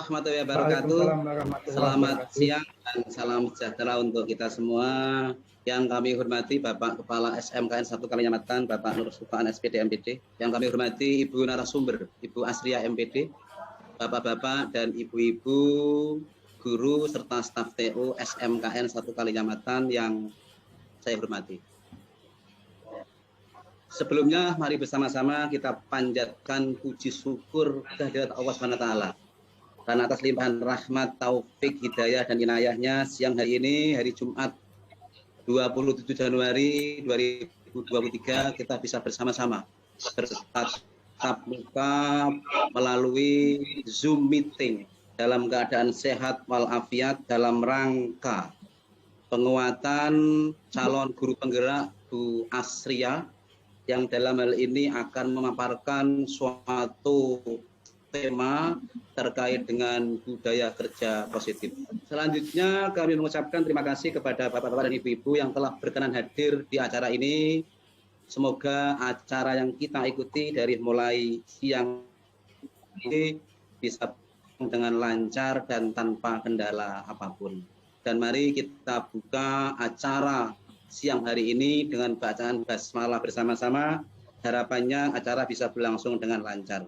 warahmatullahi wabarakatuh. Selamat siang dan salam sejahtera untuk kita semua. Yang kami hormati Bapak Kepala SMKN 1 Kalinyamatan, Bapak Nur Sufaan SPD MPD. Yang kami hormati Ibu narasumber, Ibu Asria MPD, Bapak-bapak dan ibu-ibu guru serta staf TU SMKN 1 Kalinyamatan yang saya hormati. Sebelumnya mari bersama-sama kita panjatkan puji syukur kehadirat Allah SWT. Karena atas limpahan rahmat, taufik, hidayah dan inayahnya, siang hari ini, hari Jumat 27 Januari 2023, kita bisa bersama-sama bertatap muka melalui Zoom meeting dalam keadaan sehat walafiat dalam rangka penguatan calon guru penggerak Bu Asria yang dalam hal ini akan memaparkan suatu tema terkait dengan budaya kerja positif. Selanjutnya kami mengucapkan terima kasih kepada bapak-bapak dan ibu-ibu yang telah berkenan hadir di acara ini. Semoga acara yang kita ikuti dari mulai siang ini bisa dengan lancar dan tanpa kendala apapun. Dan mari kita buka acara siang hari ini dengan bacaan basmalah bersama-sama. Harapannya acara bisa berlangsung dengan lancar.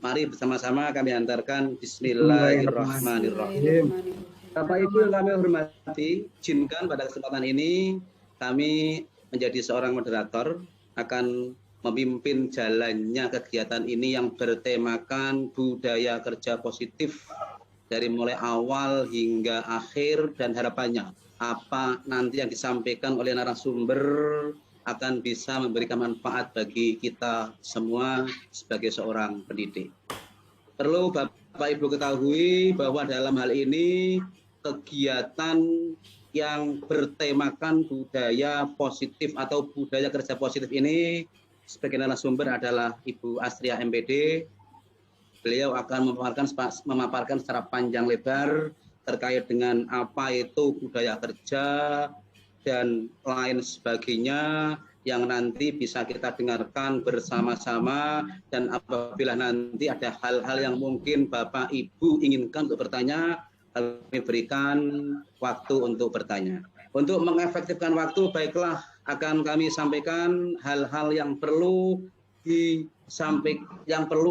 Mari bersama-sama kami antarkan Bismillahirrahmanirrahim. Bapak Ibu yang kami hormati, izinkan pada kesempatan ini kami menjadi seorang moderator akan memimpin jalannya kegiatan ini yang bertemakan budaya kerja positif dari mulai awal hingga akhir, dan harapannya apa nanti yang disampaikan oleh narasumber akan bisa memberikan manfaat bagi kita semua sebagai seorang pendidik. Perlu Bapak Ibu ketahui bahwa dalam hal ini kegiatan yang bertemakan budaya positif atau budaya kerja positif ini sebagai narasumber adalah Ibu Asria MPD. Beliau akan memaparkan secara panjang lebar terkait dengan apa itu budaya kerja dan lain sebagainya yang nanti bisa kita dengarkan bersama-sama, dan apabila nanti ada hal-hal yang mungkin Bapak Ibu inginkan untuk bertanya, kami berikan waktu untuk bertanya. Untuk mengefektifkan waktu, baiklah akan kami sampaikan hal-hal yang perlu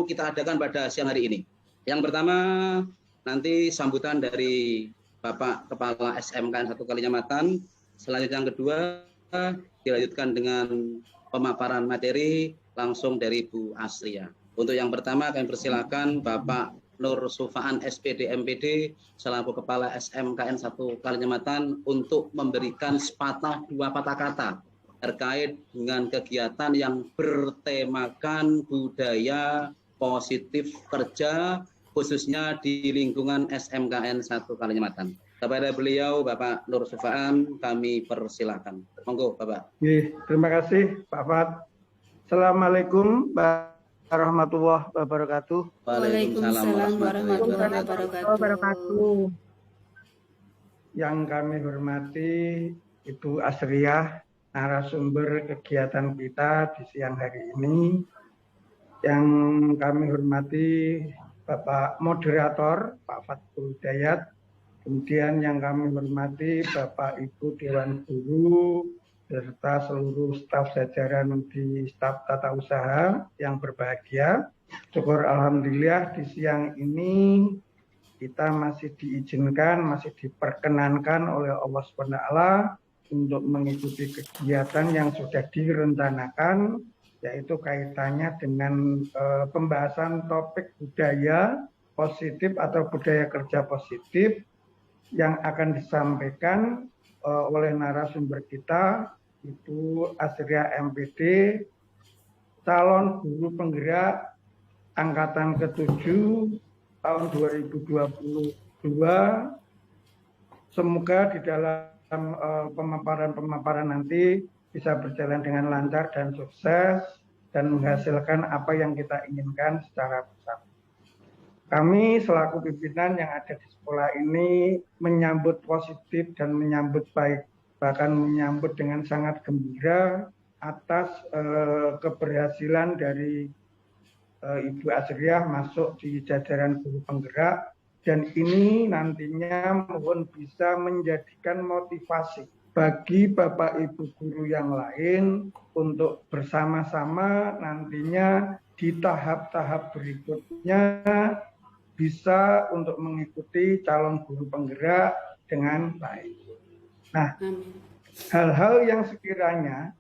kita adakan pada siang hari ini. Yang pertama, nanti sambutan dari Bapak Kepala SMKN 1 Kalinyamatan. Selanjutnya yang kedua, dilanjutkan dengan pemaparan materi langsung dari Bu Asria. Untuk yang pertama, kami persilakan Bapak Nur Sufaan SPD MPD selaku Kepala SMKN 1 Kalinyamatan untuk memberikan sepatah dua patah kata terkait dengan kegiatan yang bertemakan budaya positif kerja khususnya di lingkungan SMKN 1 Kalinyamatan. Kepada beliau Bapak Nur Sufaan kami persilakan. Monggo Bapak. Terima kasih Pak Fat. Assalamualaikum warahmatullahi wabarakatuh. Waalaikumsalam warahmatullahi wabarakatuh. Yang kami hormati Ibu Asriah, narasumber kegiatan kita di siang hari ini. Yang kami hormati Bapak Moderator, Pak Fathul Hidayat. Kemudian yang kami hormati Bapak Ibu Dewan Guru, serta seluruh staf jajaran di staf tata usaha yang berbahagia. Syukur alhamdulillah di siang ini kita masih diizinkan, masih diperkenankan oleh Allah SWT untuk mengikuti kegiatan yang sudah direncanakan, yaitu kaitannya dengan pembahasan topik budaya positif atau budaya kerja positif yang akan disampaikan oleh narasumber kita, Ibu Asria MPD, calon guru penggerak angkatan ke-7 tahun 2022. Semoga di dalam pemaparan nanti bisa berjalan dengan lancar dan sukses dan menghasilkan apa yang kita inginkan secara bersama. Kami selaku pimpinan yang ada di sekolah ini menyambut positif dan menyambut baik, bahkan menyambut dengan sangat gembira atas keberhasilan dari Ibu Asriah masuk di jajaran guru penggerak, dan ini nantinya mohon bisa menjadikan motivasi bagi Bapak Ibu guru yang lain untuk bersama-sama nantinya di tahap-tahap berikutnya bisa untuk mengikuti calon guru penggerak dengan baik. Nah, hal-hal yang sekiranya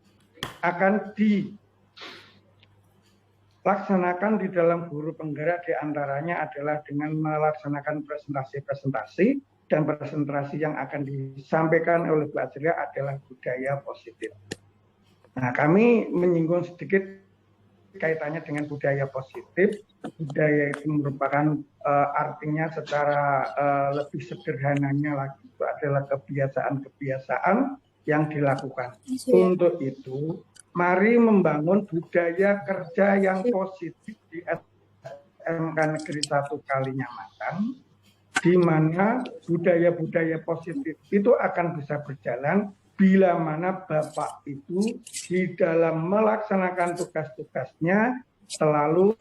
akan dilaksanakan di dalam guru penggerak diantaranya adalah dengan melaksanakan presentasi-presentasi, dan presentasi yang akan disampaikan oleh Bu Asriah adalah budaya positif. Nah, kami menyinggung sedikit kaitannya dengan budaya positif. Budaya itu merupakan artinya secara lebih sederhananya lagi itu adalah kebiasaan-kebiasaan yang dilakukan. Untuk itu, mari membangun budaya kerja yang positif di SMK Negeri 1 Kalinyamatan, di mana budaya-budaya positif itu akan bisa berjalan bila mana Bapak Ibu di dalam melaksanakan tugas-tugasnya selalu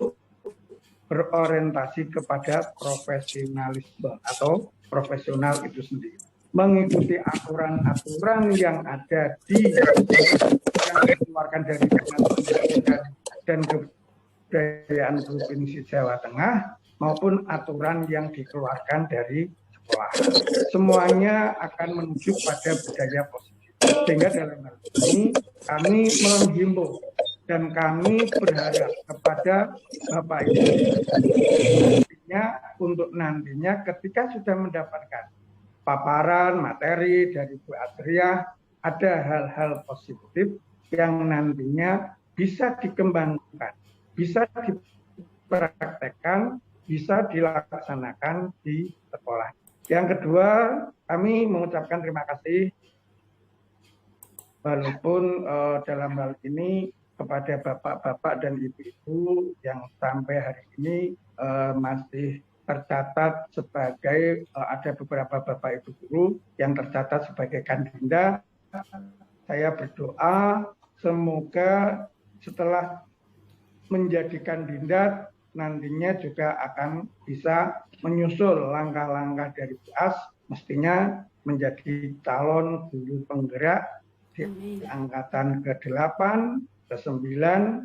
berorientasi kepada profesionalisme atau profesional itu sendiri. Mengikuti aturan-aturan yang ada yang dikeluarkan dari Dinas Pendidikan dan Kebudayaan Provinsi Jawa Tengah maupun aturan yang dikeluarkan dari sekolah. Semuanya akan menuju pada budaya positif. Sehingga dalam hal ini kami menghimbau dan kami berharap kepada Bapak Ibu untuk nantinya ketika sudah mendapatkan paparan materi dari Bu Asriah, ada hal-hal positif yang nantinya bisa dikembangkan, bisa dipraktekkan, bisa dilaksanakan di sekolah. Yang kedua, kami mengucapkan terima kasih walaupun dalam hal ini kepada bapak-bapak dan ibu-ibu yang sampai hari ini masih tercatat sebagai ada beberapa bapak ibu guru yang tercatat sebagai kandida. Saya berdoa semoga setelah menjadi kandidat nantinya juga akan bisa menyusul langkah-langkah dari BUAS, mestinya menjadi calon guru penggerak di angkatan ke-8, ke-9,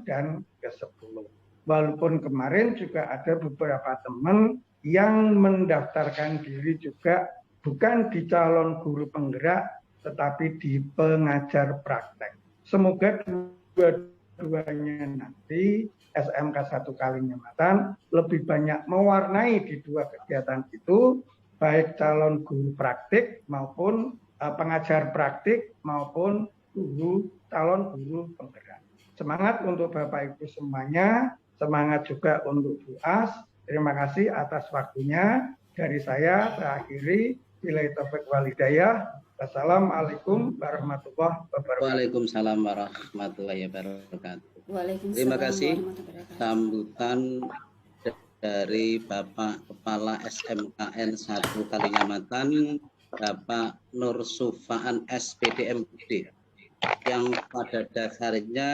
dan ke-10. Walaupun kemarin juga ada beberapa teman yang mendaftarkan diri juga bukan di calon guru penggerak, tetapi di pengajar praktek. Semoga dua-duanya nanti SMK 1 Kalinyamatan lebih banyak mewarnai di dua kegiatan itu, baik calon guru praktik maupun pengajar praktik maupun calon guru penggerak. Semangat untuk Bapak Ibu semuanya, semangat juga untuk BUAS. Terima kasih atas waktunya. Dari saya akhiri. Billahi taufiq wal hidayah. Wassalamualaikum warahmatullahi wabarakatuh. Waalaikumsalam warahmatullahi wabarakatuh. Terima kasih sambutan dari Bapak Kepala SMKN 1 Kalinyamatan, Bapak Nur Sufaan SPDMPD, yang pada dasarnya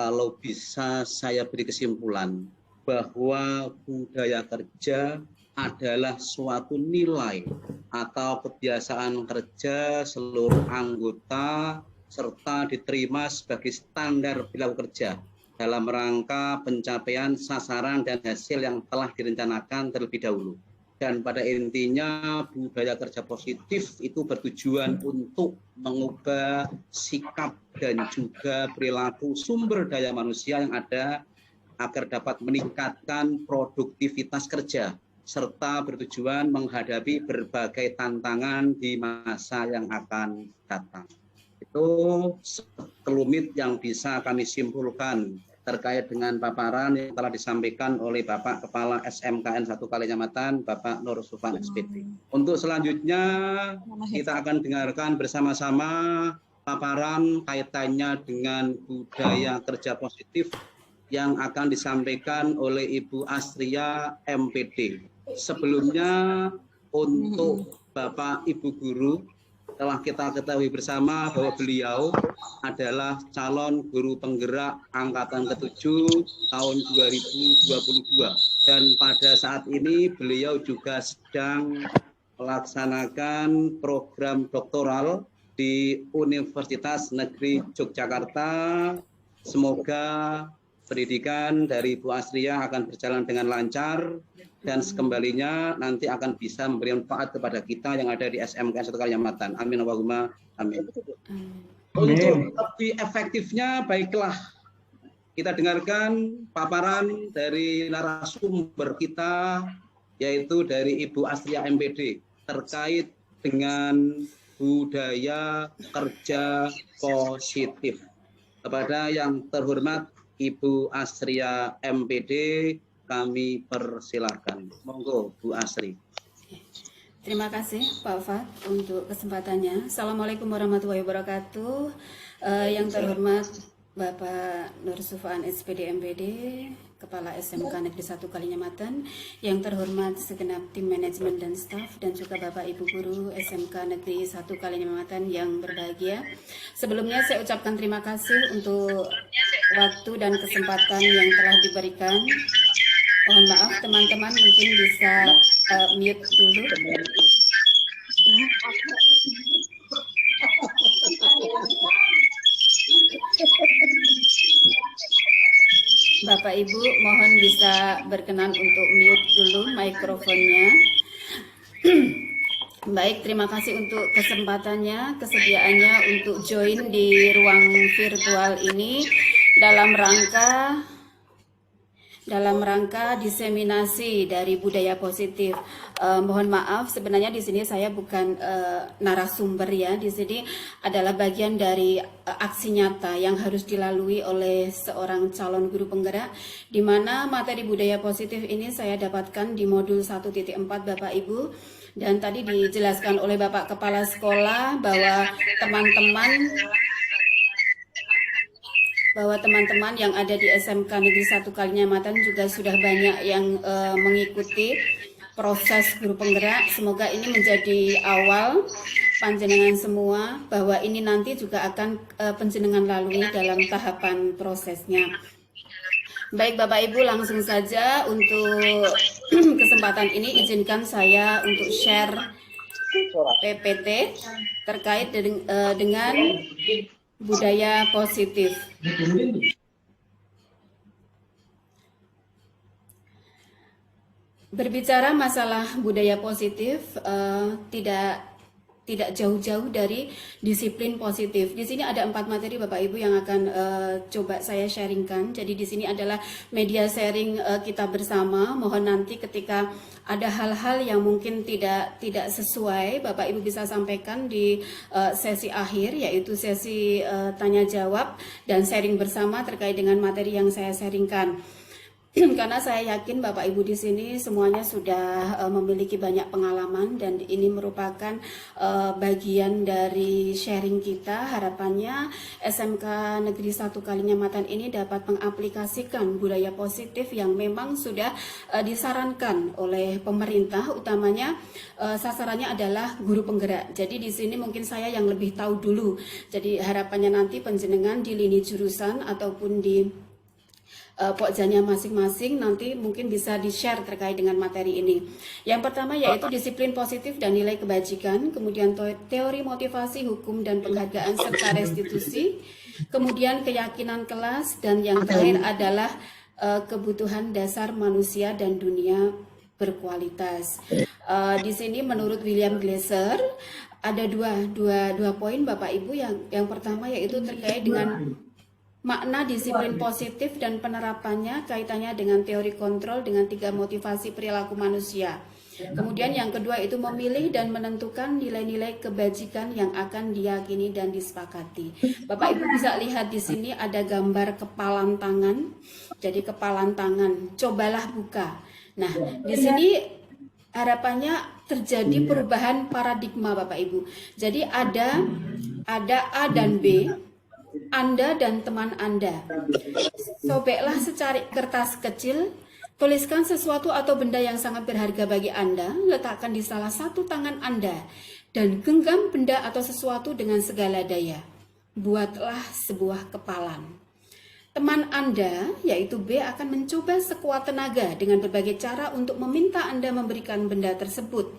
kalau bisa saya beri kesimpulan bahwa budaya kerja adalah suatu nilai atau kebiasaan kerja seluruh anggota serta diterima sebagai standar perilaku kerja dalam rangka pencapaian sasaran dan hasil yang telah direncanakan terlebih dahulu. Dan pada intinya budaya kerja positif itu bertujuan untuk mengubah sikap dan juga perilaku sumber daya manusia yang ada agar dapat meningkatkan produktivitas kerja serta bertujuan menghadapi berbagai tantangan di masa yang akan datang. Itu sekelumit yang bisa kami simpulkan terkait dengan paparan yang telah disampaikan oleh Bapak Kepala SMKN 1 Kalinyamatan, Bapak Nur Sufaan SPD. Untuk selanjutnya kita akan dengarkan bersama-sama paparan kaitannya dengan budaya kerja positif yang akan disampaikan oleh Ibu Asriah MPD. Sebelumnya untuk Bapak Ibu Guru telah kita ketahui bersama bahwa beliau adalah calon guru penggerak angkatan ke-7 tahun 2022. Dan pada saat ini beliau juga sedang melaksanakan program doktoral di Universitas Negeri Yogyakarta. Semoga pendidikan dari Bu Astria akan berjalan dengan lancar dan sekembalinya nanti akan bisa memberi manfaat kepada kita yang ada di SMK 1 Kalimantan. Amin Allahumma amin. Untuk lebih efektifnya, baiklah kita dengarkan paparan dari narasumber kita, yaitu dari Ibu Astria MPD terkait dengan budaya kerja positif. Kepada yang terhormat Ibu Astria MPD, kami persilahkan. Monggo Bu Astri. Terima kasih Pak Fat untuk kesempatannya. Assalamualaikum warahmatullahi wabarakatuh. Yang terhormat Bapak Nur Sufaan SPD MPD, Kepala SMK Negeri 1 Kalinyamatan, yang terhormat segenap tim manajemen dan staf, dan juga Bapak Ibu Guru SMK Negeri 1 Kalinyamatan yang berbahagia. Sebelumnya saya ucapkan terima kasih untuk waktu dan kesempatan yang telah diberikan. Mohon maaf teman-teman, mungkin bisa mute dulu. Bapak Ibu mohon bisa berkenan untuk mute dulu mikrofonnya. Baik, terima kasih untuk kesempatannya, kesediaannya untuk join di ruang virtual ini dalam rangka diseminasi dari budaya positif. Mohon maaf, sebenarnya di sini saya bukan narasumber ya. Di sini adalah bagian dari aksi nyata yang harus dilalui oleh seorang calon guru penggerak, di mana materi budaya positif ini saya dapatkan di modul 1.4 Bapak Ibu. Dan tadi dijelaskan oleh Bapak Kepala Sekolah bahwa teman-teman yang ada di SMK Negeri 1 Kalinyamatan juga sudah banyak yang mengikuti proses guru penggerak. Semoga ini menjadi awal panjenengan semua bahwa ini nanti juga akan panjenengan lalui dalam tahapan prosesnya. Baik Bapak Ibu, langsung saja untuk kesempatan ini izinkan saya untuk share PPT terkait dengan budaya positif. Berbicara masalah budaya positif tidak jauh-jauh dari disiplin positif. Di sini ada 4 materi Bapak Ibu yang akan coba saya sharingkan. Jadi di sini adalah media sharing kita bersama. Mohon nanti ketika ada hal-hal yang mungkin tidak sesuai, Bapak Ibu bisa sampaikan di sesi akhir, yaitu sesi tanya jawab dan sharing bersama terkait dengan materi yang saya sharingkan. Karena saya yakin Bapak Ibu di sini semuanya sudah memiliki banyak pengalaman dan ini merupakan bagian dari sharing kita. Harapannya SMK Negeri 1 Kalinyamatan ini dapat mengaplikasikan budaya positif yang memang sudah disarankan oleh pemerintah, utamanya sasarannya adalah guru penggerak. Jadi di sini mungkin saya yang lebih tahu dulu. Jadi harapannya nanti panjenengan di lini jurusan ataupun di pokjanya masing-masing nanti mungkin bisa di-share terkait dengan materi ini. Yang pertama yaitu disiplin positif dan nilai kebajikan, kemudian teori motivasi, hukum dan penghargaan serta restitusi, kemudian keyakinan kelas, dan yang terakhir adalah kebutuhan dasar manusia dan dunia berkualitas. Di sini menurut William Glasser ada dua poin Bapak Ibu. Yang pertama yaitu terkait dengan makna disiplin positif dan penerapannya, kaitannya dengan teori kontrol dengan 3 motivasi perilaku manusia. Kemudian yang kedua itu memilih dan menentukan nilai-nilai kebajikan yang akan diyakini dan disepakati. Bapak Ibu bisa lihat di sini ada gambar kepalan tangan. Jadi kepalan tangan, cobalah buka. Nah, di sini harapannya terjadi perubahan paradigma Bapak Ibu. Jadi ada A dan B, Anda dan teman Anda. Sobeklah secari kertas kecil, tuliskan sesuatu atau benda yang sangat berharga bagi Anda, letakkan di salah satu tangan Anda, dan genggam benda atau sesuatu dengan segala daya. Buatlah sebuah kepalan. Teman Anda, yaitu B, akan mencoba sekuat tenaga dengan berbagai cara untuk meminta Anda memberikan benda tersebut.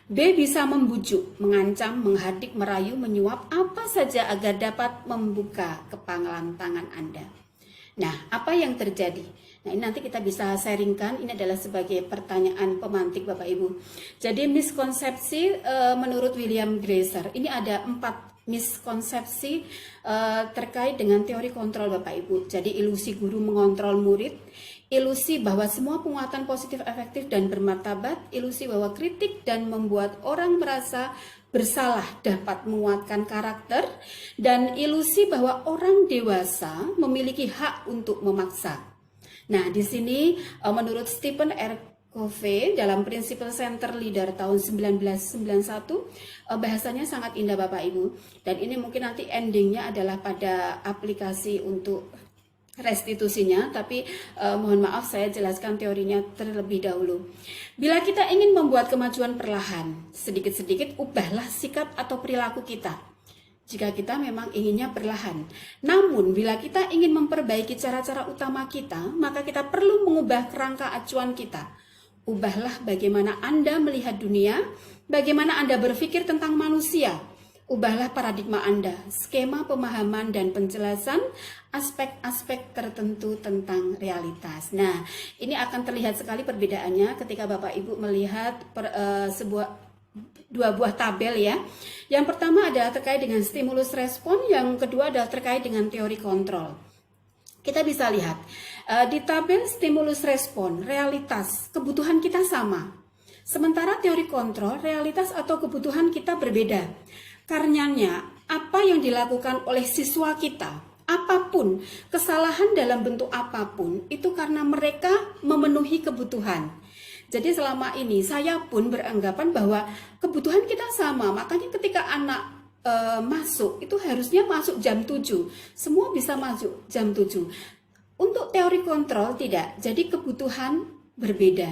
B bisa membujuk, mengancam, menghardik, merayu, menyuap, apa saja agar dapat membuka kepalan tangan Anda. Nah, apa yang terjadi? Nah, ini nanti kita bisa sharingkan. Ini adalah sebagai pertanyaan pemantik Bapak Ibu. Jadi miskonsepsi menurut William Greiser, ini ada 4 miskonsepsi terkait dengan teori kontrol Bapak Ibu. Jadi ilusi guru mengontrol murid, ilusi bahwa semua penguatan positif efektif dan bermartabat, ilusi bahwa kritik dan membuat orang merasa bersalah dapat menguatkan karakter, dan ilusi bahwa orang dewasa memiliki hak untuk memaksa. Nah, di sini menurut Stephen R. Covey dalam Principle Center Leader tahun 1991, bahasanya sangat indah Bapak Ibu, dan ini mungkin nanti endingnya adalah pada aplikasi untuk restitusinya, tapi mohon maaf saya jelaskan teorinya terlebih dahulu. Bila kita ingin membuat kemajuan perlahan, sedikit-sedikit ubahlah sikap atau perilaku kita. Jika kita memang inginnya perlahan. Namun, bila kita ingin memperbaiki cara-cara utama kita, maka kita perlu mengubah kerangka acuan kita. Ubahlah bagaimana Anda melihat dunia, bagaimana Anda berpikir tentang manusia. Ubahlah paradigma Anda, skema pemahaman dan penjelasan aspek-aspek tertentu tentang realitas. Nah, ini akan terlihat sekali perbedaannya ketika Bapak Ibu melihat dua buah tabel ya. Yang pertama adalah terkait dengan stimulus respon, yang kedua adalah terkait dengan teori kontrol. Kita bisa lihat di tabel stimulus respon, realitas, kebutuhan kita sama. Sementara teori kontrol, realitas atau kebutuhan kita berbeda. Karenanya, apa yang dilakukan oleh siswa kita, apapun, kesalahan dalam bentuk apapun, itu karena mereka memenuhi kebutuhan. Jadi selama ini saya pun beranggapan bahwa kebutuhan kita sama, makanya ketika anak masuk itu harusnya masuk jam 7, semua bisa masuk jam 7. Untuk teori kontrol tidak, jadi kebutuhan berbeda.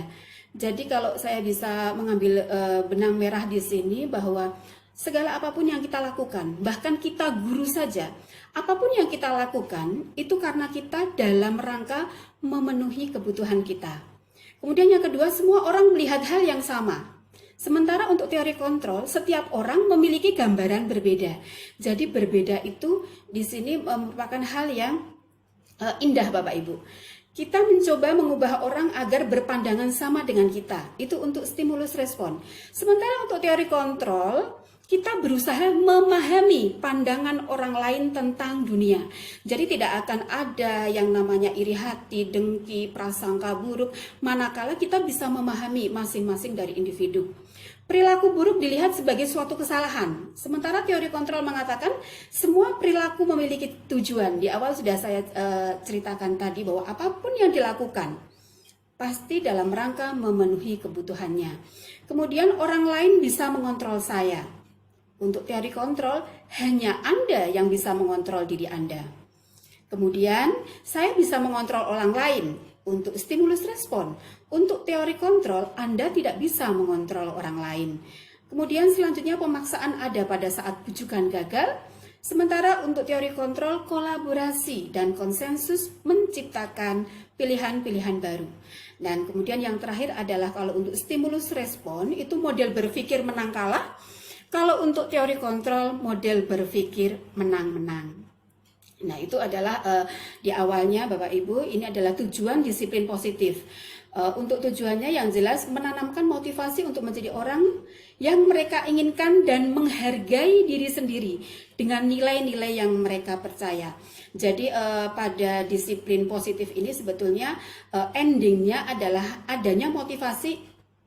Jadi kalau saya bisa mengambil benang merah di sini bahwa segala apapun yang kita lakukan, bahkan kita guru saja, apapun yang kita lakukan itu karena kita dalam rangka memenuhi kebutuhan kita. Kemudian yang kedua, semua orang melihat hal yang sama. Sementara untuk teori kontrol, setiap orang memiliki gambaran berbeda. Jadi berbeda itu di sini merupakan hal yang indah Bapak Ibu. Kita mencoba mengubah orang agar berpandangan sama dengan kita. Itu untuk stimulus respon. Sementara untuk teori kontrol, kita berusaha memahami pandangan orang lain tentang dunia. Jadi tidak akan ada yang namanya iri hati, dengki, prasangka buruk, manakala kita bisa memahami masing-masing dari individu. Perilaku buruk dilihat sebagai suatu kesalahan. Sementara teori kontrol mengatakan semua perilaku memiliki tujuan. Di awal sudah saya ceritakan tadi bahwa apapun yang dilakukan pasti dalam rangka memenuhi kebutuhannya. Kemudian orang lain bisa mengontrol saya. Untuk teori kontrol, hanya Anda yang bisa mengontrol diri Anda. Kemudian, saya bisa mengontrol orang lain untuk stimulus respon. Untuk teori kontrol, Anda tidak bisa mengontrol orang lain. Kemudian selanjutnya pemaksaan ada pada saat bujukan gagal. Sementara untuk teori kontrol, kolaborasi dan konsensus menciptakan pilihan-pilihan baru. Dan kemudian yang terakhir adalah kalau untuk stimulus respon, itu model berpikir menang kalah. Kalau untuk teori kontrol, model berpikir menang-menang. Nah, itu adalah di awalnya Bapak Ibu, ini adalah tujuan disiplin positif. Untuk tujuannya yang jelas menanamkan motivasi untuk menjadi orang yang mereka inginkan dan menghargai diri sendiri dengan nilai-nilai yang mereka percaya. Jadi pada disiplin positif ini sebetulnya endingnya adalah adanya motivasi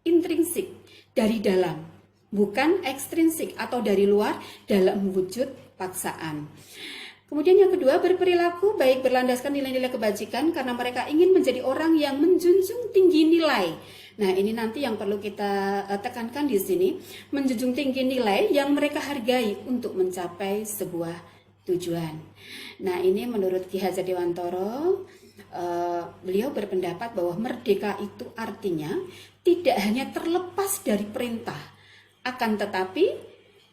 intrinsik dari dalam, bukan ekstrinsik atau dari luar dalam wujud paksaan. Kemudian yang kedua, berperilaku baik berlandaskan nilai-nilai kebajikan karena mereka ingin menjadi orang yang menjunjung tinggi nilai. Nah, ini nanti yang perlu kita tekankan di sini, menjunjung tinggi nilai yang mereka hargai untuk mencapai sebuah tujuan. Nah, ini menurut Ki Hajar Dewantoro, beliau berpendapat bahwa merdeka itu artinya tidak hanya terlepas dari perintah, akan tetapi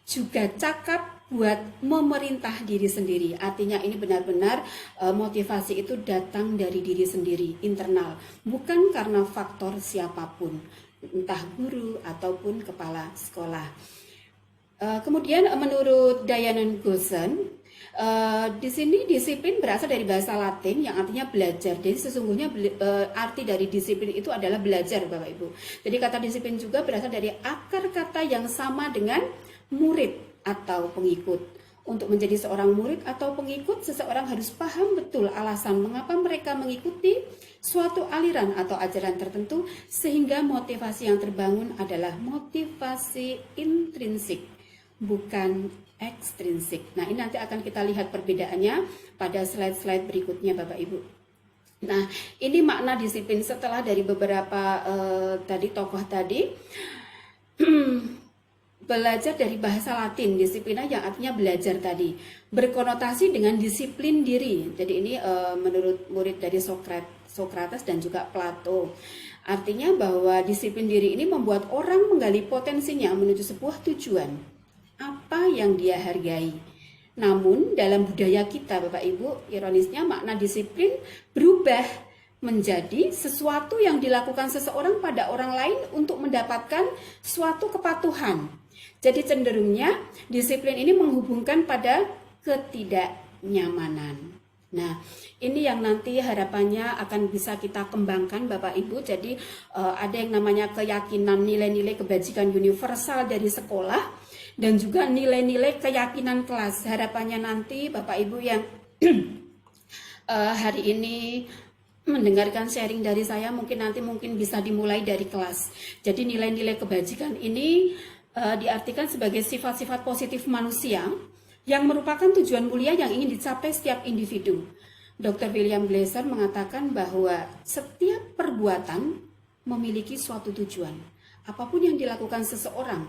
juga cakap buat memerintah diri sendiri. Artinya ini benar-benar motivasi itu datang dari diri sendiri, internal, bukan karena faktor siapapun, entah guru ataupun kepala sekolah. Kemudian menurut Diane Goosen, di sini disiplin berasal dari bahasa Latin yang artinya belajar. Jadi sesungguhnya arti dari disiplin itu adalah belajar, Bapak Ibu. Jadi kata disiplin juga berasal dari akar kata yang sama dengan murid atau pengikut. Untuk menjadi seorang murid atau pengikut, seseorang harus paham betul alasan mengapa mereka mengikuti suatu aliran atau ajaran tertentu, sehingga motivasi yang terbangun adalah motivasi intrinsik, bukan ekstrinsik. Nah, ini nanti akan kita lihat perbedaannya pada slide-slide berikutnya, Bapak Ibu. Nah, ini makna disiplin setelah dari beberapa tadi tokoh tadi. Belajar dari bahasa Latin, disiplina yang artinya belajar tadi, berkonotasi dengan disiplin diri. Jadi ini menurut murid dari Sokrates dan juga Plato. Artinya bahwa disiplin diri ini membuat orang menggali potensinya menuju sebuah tujuan, apa yang dia hargai. Namun dalam budaya kita, Bapak Ibu, ironisnya makna disiplin berubah menjadi sesuatu yang dilakukan seseorang pada orang lain untuk mendapatkan suatu kepatuhan. Jadi cenderungnya disiplin ini menghubungkan pada ketidaknyamanan. Nah, ini yang nanti harapannya akan bisa kita kembangkan, Bapak Ibu. Jadi ada yang namanya keyakinan nilai-nilai kebajikan universal dari sekolah dan juga nilai-nilai keyakinan kelas. Harapannya nanti Bapak Ibu yang hari ini mendengarkan sharing dari saya mungkin bisa dimulai dari kelas. Jadi nilai-nilai kebajikan ini diartikan sebagai sifat-sifat positif manusia yang merupakan tujuan mulia yang ingin dicapai setiap individu. Dr. William Glasser mengatakan bahwa setiap perbuatan memiliki suatu tujuan. Apapun yang dilakukan seseorang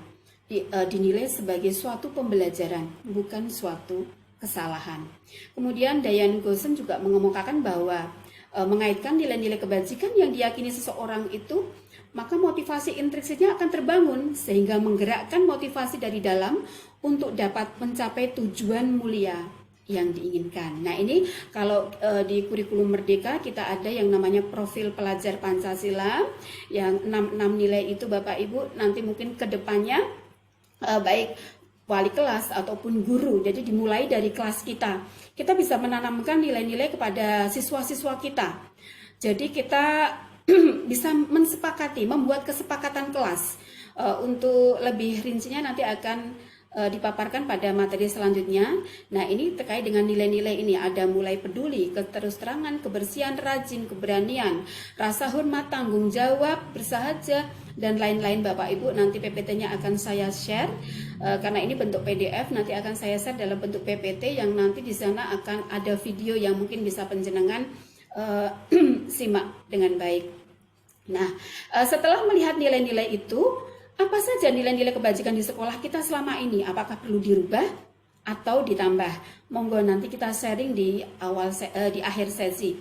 dinilai sebagai suatu pembelajaran, bukan suatu kesalahan. Kemudian Diane Goosen juga mengemukakan bahwa mengaitkan nilai-nilai kebajikan yang diyakini seseorang itu, maka motivasi intrinsiknya akan terbangun sehingga menggerakkan motivasi dari dalam untuk dapat mencapai tujuan mulia yang diinginkan. Nah, ini kalau di kurikulum Merdeka kita ada yang namanya profil pelajar Pancasila yang 6 nilai itu, Bapak Ibu, nanti mungkin ke depannya baik wali kelas ataupun guru. Jadi dimulai dari kelas kita bisa menanamkan nilai-nilai kepada siswa-siswa kita. Jadi kita bisa membuat kesepakatan kelas. Untuk lebih rincinya nanti akan dipaparkan pada materi selanjutnya. Nah, ini terkait dengan nilai-nilai ini, ada mulai peduli, keterus-terangan, kebersihan, rajin, keberanian, rasa hormat, tanggung jawab, bersahaja, dan lain-lain, Bapak Ibu. Nanti PPT-nya akan saya share karena ini bentuk PDF, nanti akan saya share dalam bentuk PPT yang nanti di sana akan ada video yang mungkin bisa panjenengan simak dengan baik. Nah, setelah melihat nilai-nilai itu, apa saja nilai-nilai kebajikan di sekolah kita selama ini? Apakah perlu dirubah atau ditambah? Monggo nanti kita sharing di akhir sesi.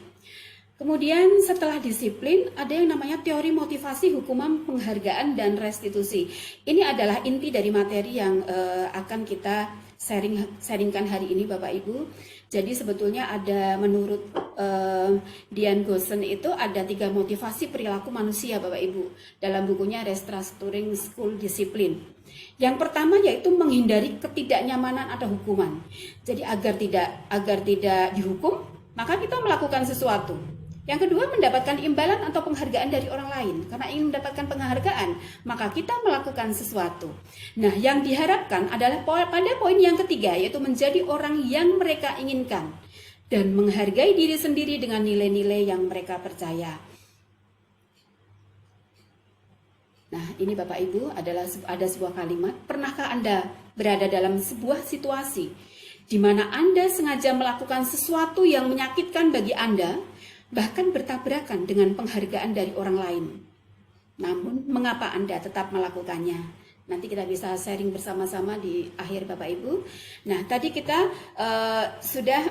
Kemudian setelah disiplin ada yang namanya teori motivasi, hukuman, penghargaan, dan restitusi. Ini adalah inti dari materi yang akan kita sharingkan hari ini, Bapak Ibu. Jadi sebetulnya ada menurut Diane Goosen itu ada 3 motivasi perilaku manusia, Bapak Ibu, dalam bukunya Restructuring School Discipline. Yang pertama yaitu menghindari ketidaknyamanan atau hukuman. Jadi agar tidak dihukum, maka kita melakukan sesuatu. Yang kedua, mendapatkan imbalan atau penghargaan dari orang lain. Karena ingin mendapatkan penghargaan, maka kita melakukan sesuatu. Nah, yang diharapkan adalah pada poin yang ketiga, yaitu menjadi orang yang mereka inginkan dan menghargai diri sendiri dengan nilai-nilai yang mereka percaya. Nah, ini Bapak Ibu ada sebuah kalimat, pernahkah Anda berada dalam sebuah situasi di mana Anda sengaja melakukan sesuatu yang menyakitkan bagi Anda, bahkan bertabrakan dengan penghargaan dari orang lain. Namun, mengapa Anda tetap melakukannya? Nanti kita bisa sharing bersama-sama di akhir, Bapak Ibu. Nah, tadi kita sudah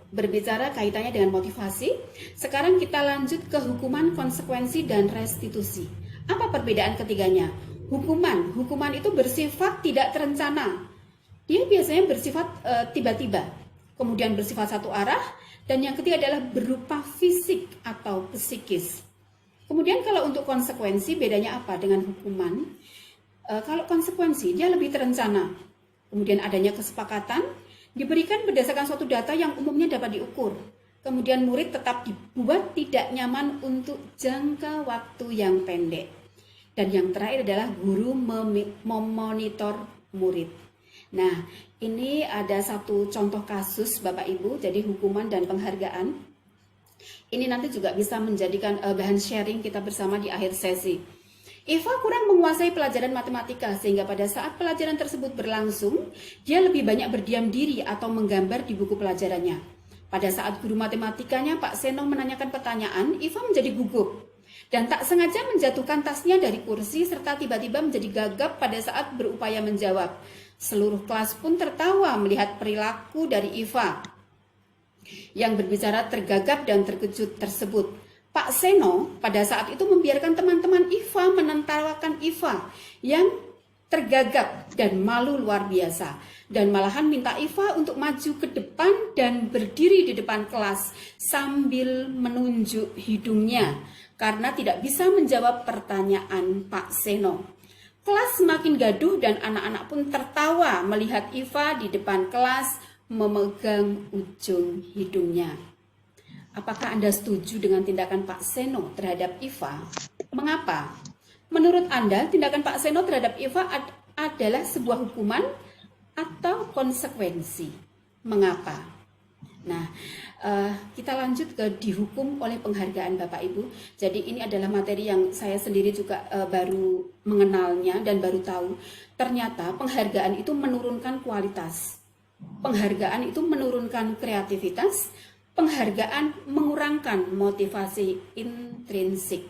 berbicara kaitannya dengan motivasi. Sekarang kita lanjut ke hukuman, konsekuensi, dan restitusi. Apa perbedaan ketiganya? Hukuman itu bersifat tidak terencana. Dia biasanya bersifat tiba-tiba, kemudian bersifat satu arah, dan yang ketiga adalah berupa fisik atau psikis. Kemudian kalau untuk konsekuensi, bedanya apa dengan hukuman? Kalau konsekuensi, dia lebih terencana. Kemudian adanya kesepakatan, diberikan berdasarkan suatu data yang umumnya dapat diukur. Kemudian murid tetap dibuat tidak nyaman untuk jangka waktu yang pendek. Dan yang terakhir adalah guru memonitor murid. Nah, ini ada satu contoh kasus Bapak Ibu, jadi hukuman dan penghargaan. Ini nanti juga bisa menjadikan bahan sharing kita bersama di akhir sesi. Iva kurang menguasai pelajaran matematika sehingga pada saat pelajaran tersebut berlangsung, dia lebih banyak berdiam diri atau menggambar di buku pelajarannya. Pada saat guru matematikanya Pak Seno menanyakan pertanyaan, Iva menjadi gugup dan tak sengaja menjatuhkan tasnya dari kursi serta tiba-tiba menjadi gagap pada saat berupaya menjawab. Seluruh kelas pun tertawa melihat perilaku dari Iva yang berbicara tergagap dan terkejut tersebut. Pak Seno pada saat itu membiarkan teman-teman Iva menertawakan Iva yang tergagap dan malu luar biasa. Dan malahan minta Iva untuk maju ke depan dan berdiri di depan kelas sambil menunjuk hidungnya karena tidak bisa menjawab pertanyaan Pak Seno. Kelas semakin gaduh dan anak-anak pun tertawa melihat Iva di depan kelas memegang ujung hidungnya. Apakah Anda setuju dengan tindakan Pak Seno terhadap Iva? Mengapa? Menurut Anda, tindakan Pak Seno terhadap Iva adalah sebuah hukuman atau konsekuensi? Mengapa? Nah, kita lanjut ke dihukum oleh penghargaan Bapak Ibu. Jadi ini adalah materi yang saya sendiri juga baru mengenalnya dan baru tahu. Ternyata penghargaan itu menurunkan kualitas. Penghargaan itu menurunkan kreativitas. Penghargaan mengurangkan motivasi intrinsik.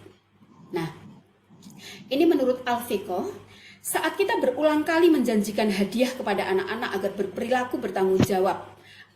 Nah, ini menurut Al-Fiqh, saat kita berulang kali menjanjikan hadiah kepada anak-anak agar berperilaku bertanggung jawab,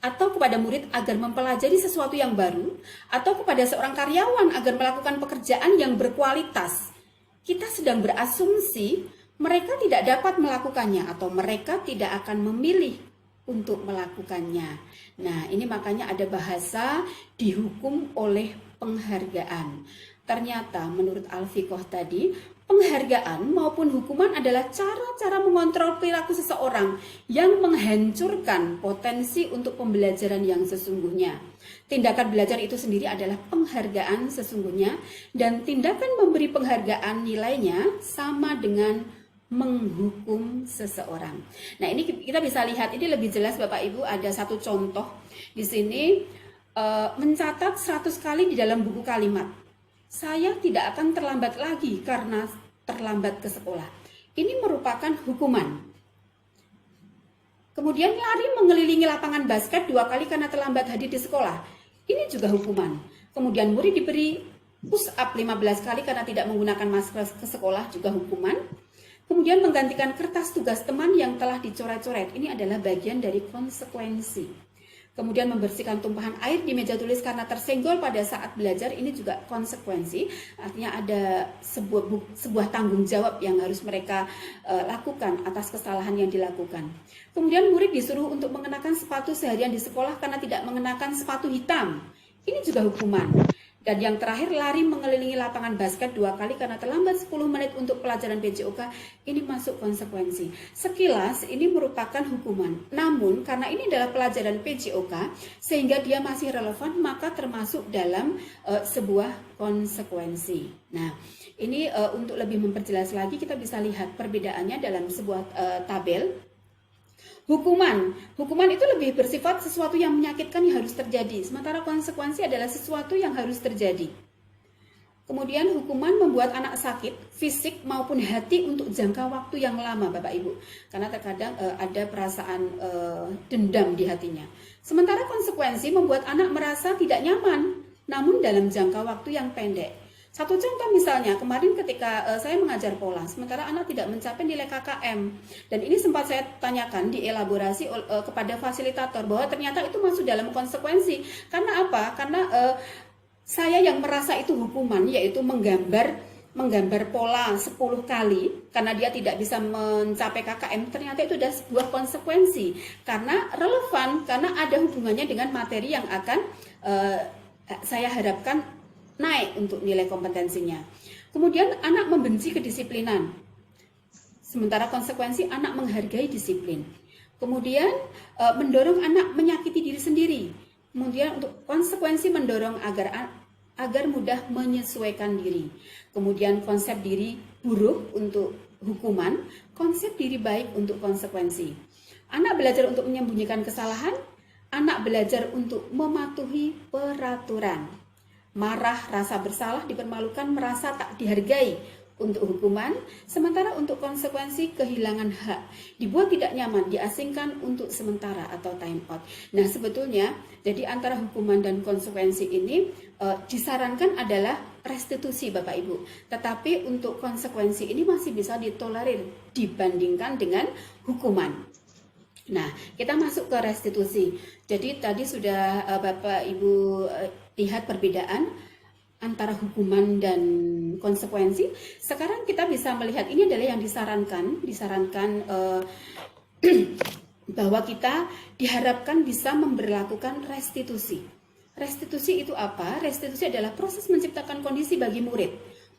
atau kepada murid agar mempelajari sesuatu yang baru, atau kepada seorang karyawan agar melakukan pekerjaan yang berkualitas, kita sedang berasumsi mereka tidak dapat melakukannya atau mereka tidak akan memilih untuk melakukannya. Nah, ini makanya ada bahasa dihukum oleh penghargaan. Ternyata menurut Al-Fiqh tadi, penghargaan maupun hukuman adalah cara-cara mengontrol perilaku seseorang yang menghancurkan potensi untuk pembelajaran yang sesungguhnya. Tindakan belajar itu sendiri adalah penghargaan sesungguhnya, dan tindakan memberi penghargaan nilainya sama dengan menghukum seseorang. Nah, ini kita bisa lihat, ini lebih jelas Bapak Ibu, ada satu contoh di sini, mencatat 100 kali di dalam buku kalimat. Saya tidak akan terlambat lagi karena terlambat ke sekolah. Ini merupakan hukuman. Kemudian lari mengelilingi lapangan basket 2 kali karena terlambat hadir di sekolah. Ini juga hukuman. Kemudian murid diberi push up 15 kali karena tidak menggunakan masker ke sekolah, juga hukuman. Kemudian menggantikan kertas tugas teman yang telah dicoret-coret. Ini adalah bagian dari konsekuensi. Kemudian membersihkan tumpahan air di meja tulis karena tersenggol pada saat belajar. Ini juga konsekuensi. Artinya ada sebuah tanggung jawab yang harus mereka lakukan atas kesalahan yang dilakukan. Kemudian murid disuruh untuk mengenakan sepatu seharian di sekolah karena tidak mengenakan sepatu hitam. Ini juga hukuman. Dan yang terakhir, lari mengelilingi lapangan basket 2 kali karena terlambat 10 menit untuk pelajaran PJOK. Ini masuk konsekuensi. Sekilas ini merupakan hukuman. Namun karena ini adalah pelajaran PJOK sehingga dia masih relevan, maka termasuk dalam sebuah konsekuensi. Nah, ini untuk lebih memperjelas lagi kita bisa lihat perbedaannya dalam sebuah tabel. Hukuman itu lebih bersifat sesuatu yang menyakitkan yang harus terjadi, sementara konsekuensi adalah sesuatu yang harus terjadi. Kemudian hukuman membuat anak sakit, fisik maupun hati untuk jangka waktu yang lama Bapak Ibu, karena terkadang ada perasaan dendam di hatinya. Sementara konsekuensi membuat anak merasa tidak nyaman, namun dalam jangka waktu yang pendek. Satu contoh misalnya, kemarin ketika saya mengajar pola, sementara anak tidak mencapai nilai KKM. Dan ini sempat saya tanyakan, dielaborasi kepada fasilitator, bahwa ternyata itu masuk dalam konsekuensi. Karena apa? Karena saya yang merasa itu hukuman, yaitu menggambar menggambar pola 10 kali karena dia tidak bisa mencapai KKM, ternyata itu adalah sebuah konsekuensi karena relevan, karena ada hubungannya dengan materi yang akan saya harapkan naik untuk nilai kompetensinya. Kemudian anak membenci kedisiplinan, sementara konsekuensi anak menghargai disiplin. Kemudian mendorong anak menyakiti diri sendiri. Kemudian untuk konsekuensi mendorong agar mudah menyesuaikan diri. Kemudian konsep diri buruk untuk hukuman, konsep diri baik untuk konsekuensi. Anak belajar untuk menyembunyikan kesalahan, anak belajar untuk mematuhi peraturan. Marah, rasa bersalah, dipermalukan, merasa tak dihargai untuk hukuman, sementara untuk konsekuensi kehilangan hak, dibuat tidak nyaman, diasingkan untuk sementara atau time out. Nah, sebetulnya jadi antara hukuman dan konsekuensi ini disarankan adalah restitusi Bapak Ibu. Tetapi untuk konsekuensi ini masih bisa ditolerir dibandingkan dengan hukuman. Nah, kita masuk ke restitusi. Jadi tadi sudah Bapak Ibu lihat perbedaan antara hukuman dan konsekuensi. Sekarang kita bisa melihat ini adalah yang disarankan bahwa kita diharapkan bisa memberlakukan restitusi. Restitusi itu apa? Restitusi adalah proses menciptakan kondisi bagi murid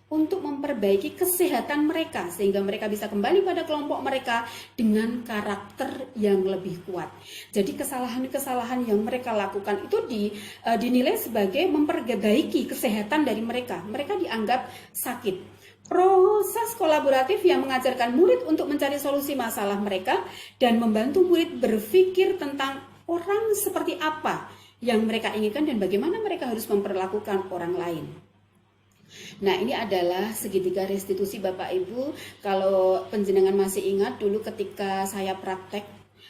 untuk memperbaiki kesehatan mereka sehingga mereka bisa kembali pada kelompok mereka dengan karakter yang lebih kuat. Jadi kesalahan-kesalahan yang mereka lakukan itu dinilai sebagai memperbaiki kesehatan dari mereka. Mereka dianggap sakit. Proses kolaboratif yang mengajarkan murid untuk mencari solusi masalah mereka dan membantu murid berpikir tentang orang seperti apa yang mereka inginkan dan bagaimana mereka harus memperlakukan orang lain. Nah, ini adalah segitiga restitusi Bapak Ibu. Kalau penjenengan masih ingat dulu ketika saya praktek,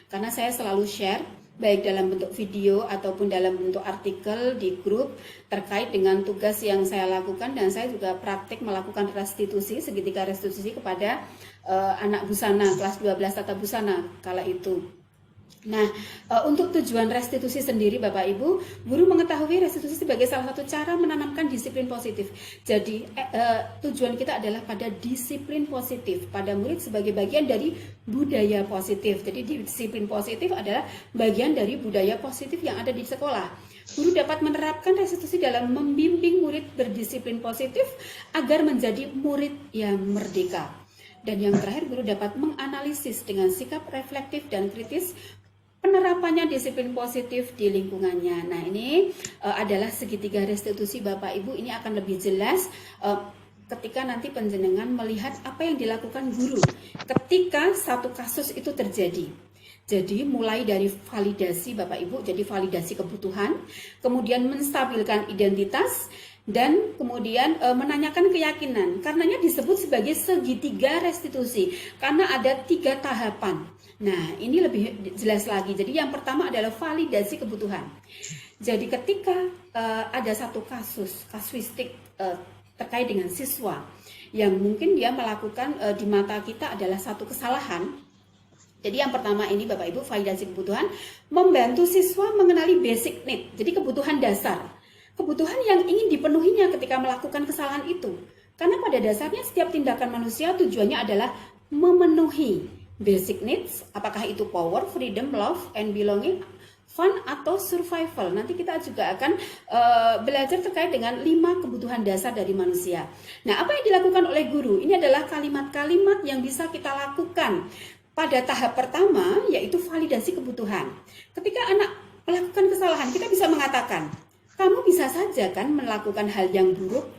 karena saya selalu share baik dalam bentuk video ataupun dalam bentuk artikel di grup terkait dengan tugas yang saya lakukan, dan saya juga praktik melakukan restitusi, segitiga restitusi kepada anak busana kelas 12 tata busana kala itu. Nah, untuk tujuan restitusi sendiri Bapak Ibu, guru mengetahui restitusi sebagai salah satu cara menanamkan disiplin positif. Jadi tujuan kita adalah pada disiplin positif pada murid sebagai bagian dari budaya positif. Jadi disiplin positif adalah bagian dari budaya positif yang ada di sekolah. Guru dapat menerapkan restitusi dalam membimbing murid berdisiplin positif agar menjadi murid yang merdeka. Dan yang terakhir, guru dapat menganalisis dengan sikap reflektif dan kritis penerapannya disiplin positif di lingkungannya. Nah, ini adalah segitiga restitusi Bapak Ibu. Ini akan lebih jelas ketika nanti penjenengan melihat apa yang dilakukan guru ketika satu kasus itu terjadi. Jadi mulai dari validasi Bapak Ibu, jadi validasi kebutuhan, kemudian menstabilkan identitas, dan kemudian menanyakan keyakinan. Karenanya disebut sebagai segitiga restitusi karena ada 3 tahapan. Nah, ini lebih jelas lagi. Jadi yang pertama adalah validasi kebutuhan. Jadi ketika ada satu kasuistik terkait dengan siswa yang mungkin dia melakukan di mata kita adalah satu kesalahan. Jadi yang pertama ini Bapak Ibu, validasi kebutuhan, membantu siswa mengenali basic need. Jadi kebutuhan dasar. Kebutuhan yang ingin dipenuhinya ketika melakukan kesalahan itu. Karena pada dasarnya setiap tindakan manusia tujuannya adalah memenuhi basic needs, apakah itu power, freedom, love, and belonging, fun, atau survival. Nanti kita juga akan belajar terkait dengan 5 kebutuhan dasar dari manusia. Nah, apa yang dilakukan oleh guru? Ini adalah kalimat-kalimat yang bisa kita lakukan pada tahap pertama, yaitu validasi kebutuhan. Ketika anak melakukan kesalahan, kita bisa mengatakan, kamu bisa saja kan melakukan hal yang buruk,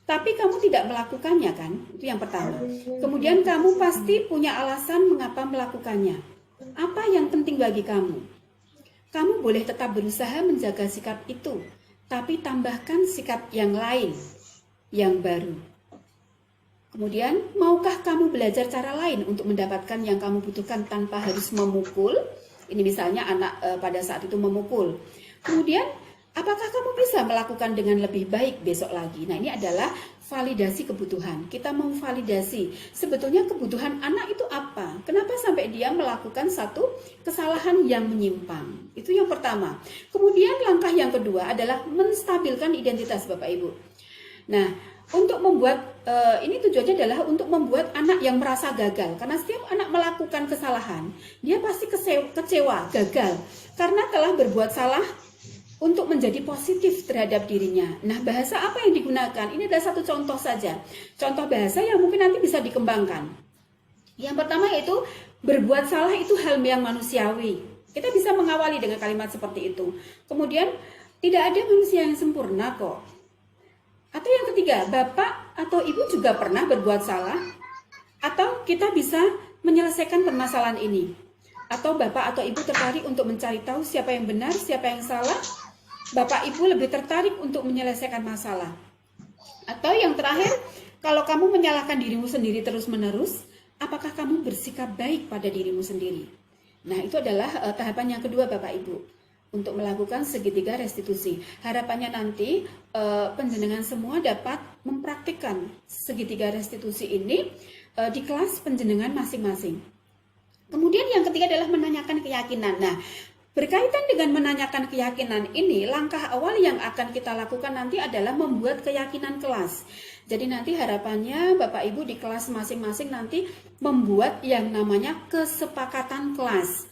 tapi kamu tidak melakukannya kan? Itu yang pertama. Kemudian kamu pasti punya alasan mengapa melakukannya. Apa yang penting bagi kamu? Kamu boleh tetap berusaha menjaga sikap itu, tapi tambahkan sikap yang lain, yang baru. Kemudian, maukah kamu belajar cara lain untuk mendapatkan yang kamu butuhkan tanpa harus memukul? Ini misalnya anak pada saat itu memukul. Kemudian, apakah kamu bisa melakukan dengan lebih baik besok lagi? Nah, ini adalah validasi kebutuhan. Kita mau validasi sebetulnya kebutuhan anak itu apa? Kenapa sampai dia melakukan satu kesalahan yang menyimpang? Itu yang pertama. Kemudian langkah yang kedua adalah menstabilkan identitas Bapak Ibu. Nah, untuk membuat ini tujuannya adalah untuk membuat anak yang merasa gagal, karena setiap anak melakukan kesalahan dia pasti kecewa, gagal karena telah berbuat salah, untuk menjadi positif terhadap dirinya. Nah, bahasa apa yang digunakan? Ini adalah satu contoh saja, contoh bahasa yang mungkin nanti bisa dikembangkan. Yang pertama yaitu berbuat salah itu hal yang manusiawi. Kita bisa mengawali dengan kalimat seperti itu. Kemudian, tidak ada manusia yang sempurna kok. Atau yang ketiga, bapak atau ibu juga pernah berbuat salah. Atau kita bisa menyelesaikan permasalahan ini. Atau bapak atau ibu tertarik untuk mencari tahu siapa yang benar, siapa yang salah. Bapak ibu lebih tertarik untuk menyelesaikan masalah. Atau yang terakhir, kalau kamu menyalahkan dirimu sendiri terus-menerus, apakah kamu bersikap baik pada dirimu sendiri? Nah, itu adalah tahapan yang kedua Bapak Ibu untuk melakukan segitiga restitusi. Harapannya nanti penjenengan semua dapat mempraktikkan segitiga restitusi ini di kelas penjenengan masing-masing. Kemudian yang ketiga adalah menanyakan keyakinan. Nah, berkaitan dengan menanyakan keyakinan ini, langkah awal yang akan kita lakukan nanti adalah membuat keyakinan kelas. Jadi nanti harapannya Bapak Ibu di kelas masing-masing nanti membuat yang namanya kesepakatan kelas.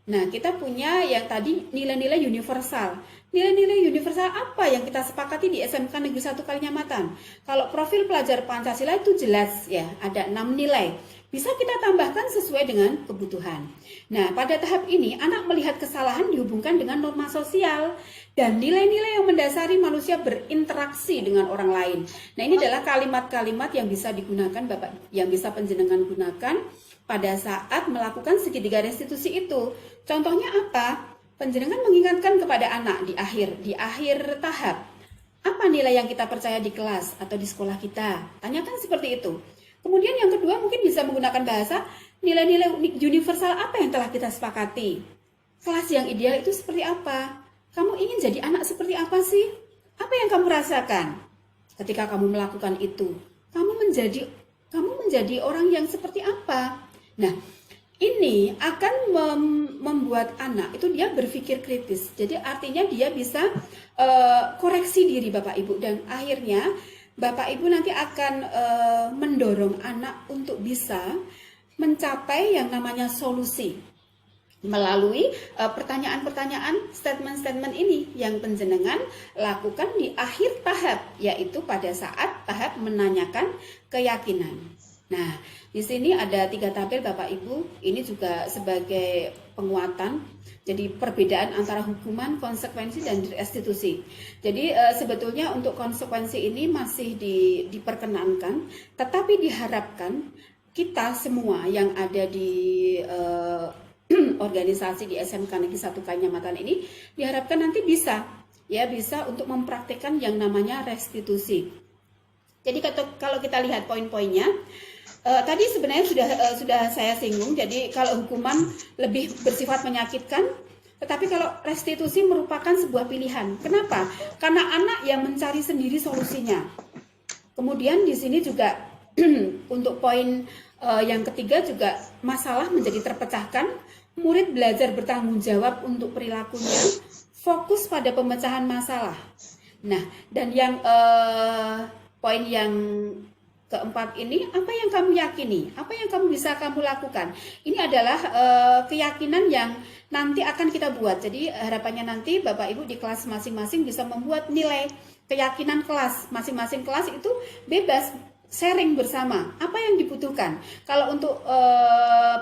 Nah, kita punya yang tadi nilai-nilai universal. Nilai-nilai universal apa yang kita sepakati di SMK Negeri 1 Kalinyamatan? Kalau profil pelajar Pancasila itu jelas ya, ada 6 nilai. Bisa kita tambahkan sesuai dengan kebutuhan. Nah, pada tahap ini anak melihat kesalahan dihubungkan dengan norma sosial dan nilai-nilai yang mendasari manusia berinteraksi dengan orang lain. Nah, ini adalah kalimat-kalimat yang bisa digunakan Bapak, yang bisa penjenengan gunakan pada saat melakukan segitiga restitusi itu. Contohnya apa? Penjenengan mengingatkan kepada anak di akhir tahap. Apa nilai yang kita percaya di kelas atau di sekolah kita? Tanyakan seperti itu. Kemudian yang kedua mungkin bisa menggunakan bahasa nilai-nilai universal apa yang telah kita sepakati. Kelas yang ideal itu seperti apa? Kamu ingin jadi anak seperti apa sih? Apa yang kamu rasakan ketika kamu melakukan itu? Kamu menjadi orang yang seperti apa? Nah, ini akan membuat anak itu dia berpikir kritis. Jadi artinya dia bisa koreksi diri Bapak Ibu, dan akhirnya Bapak Ibu nanti akan mendorong anak untuk bisa mencapai yang namanya solusi melalui pertanyaan-pertanyaan, statement-statement ini yang penjenengan lakukan di akhir tahap, yaitu pada saat tahap menanyakan keyakinan. Nah, di sini ada 3 tabel Bapak Ibu, ini juga sebagai penguatan. Jadi perbedaan antara hukuman, konsekuensi, dan restitusi. Jadi sebetulnya untuk konsekuensi ini masih diperkenankan, tetapi diharapkan kita semua yang ada di organisasi di SMK Negeri 1 Kalinyamatan ini diharapkan nanti bisa untuk mempraktikkan yang namanya restitusi. Jadi kalau kita lihat poin-poinnya, tadi sebenarnya sudah saya singgung. Jadi kalau hukuman lebih bersifat menyakitkan, tetapi kalau restitusi merupakan sebuah pilihan. Kenapa? Karena anak yang mencari sendiri solusinya. Kemudian di sini juga untuk poin yang ketiga juga masalah menjadi terpecahkan. Murid belajar bertanggung jawab untuk perilakunya, fokus pada pemecahan masalah. Nah, dan yang poin yang keempat ini, apa yang kamu yakini? Apa yang kamu bisa kamu lakukan? Ini adalah keyakinan yang nanti akan kita buat. Jadi harapannya nanti Bapak Ibu di kelas masing-masing bisa membuat nilai keyakinan kelas. Masing-masing kelas itu bebas sharing bersama. Apa yang dibutuhkan? Kalau untuk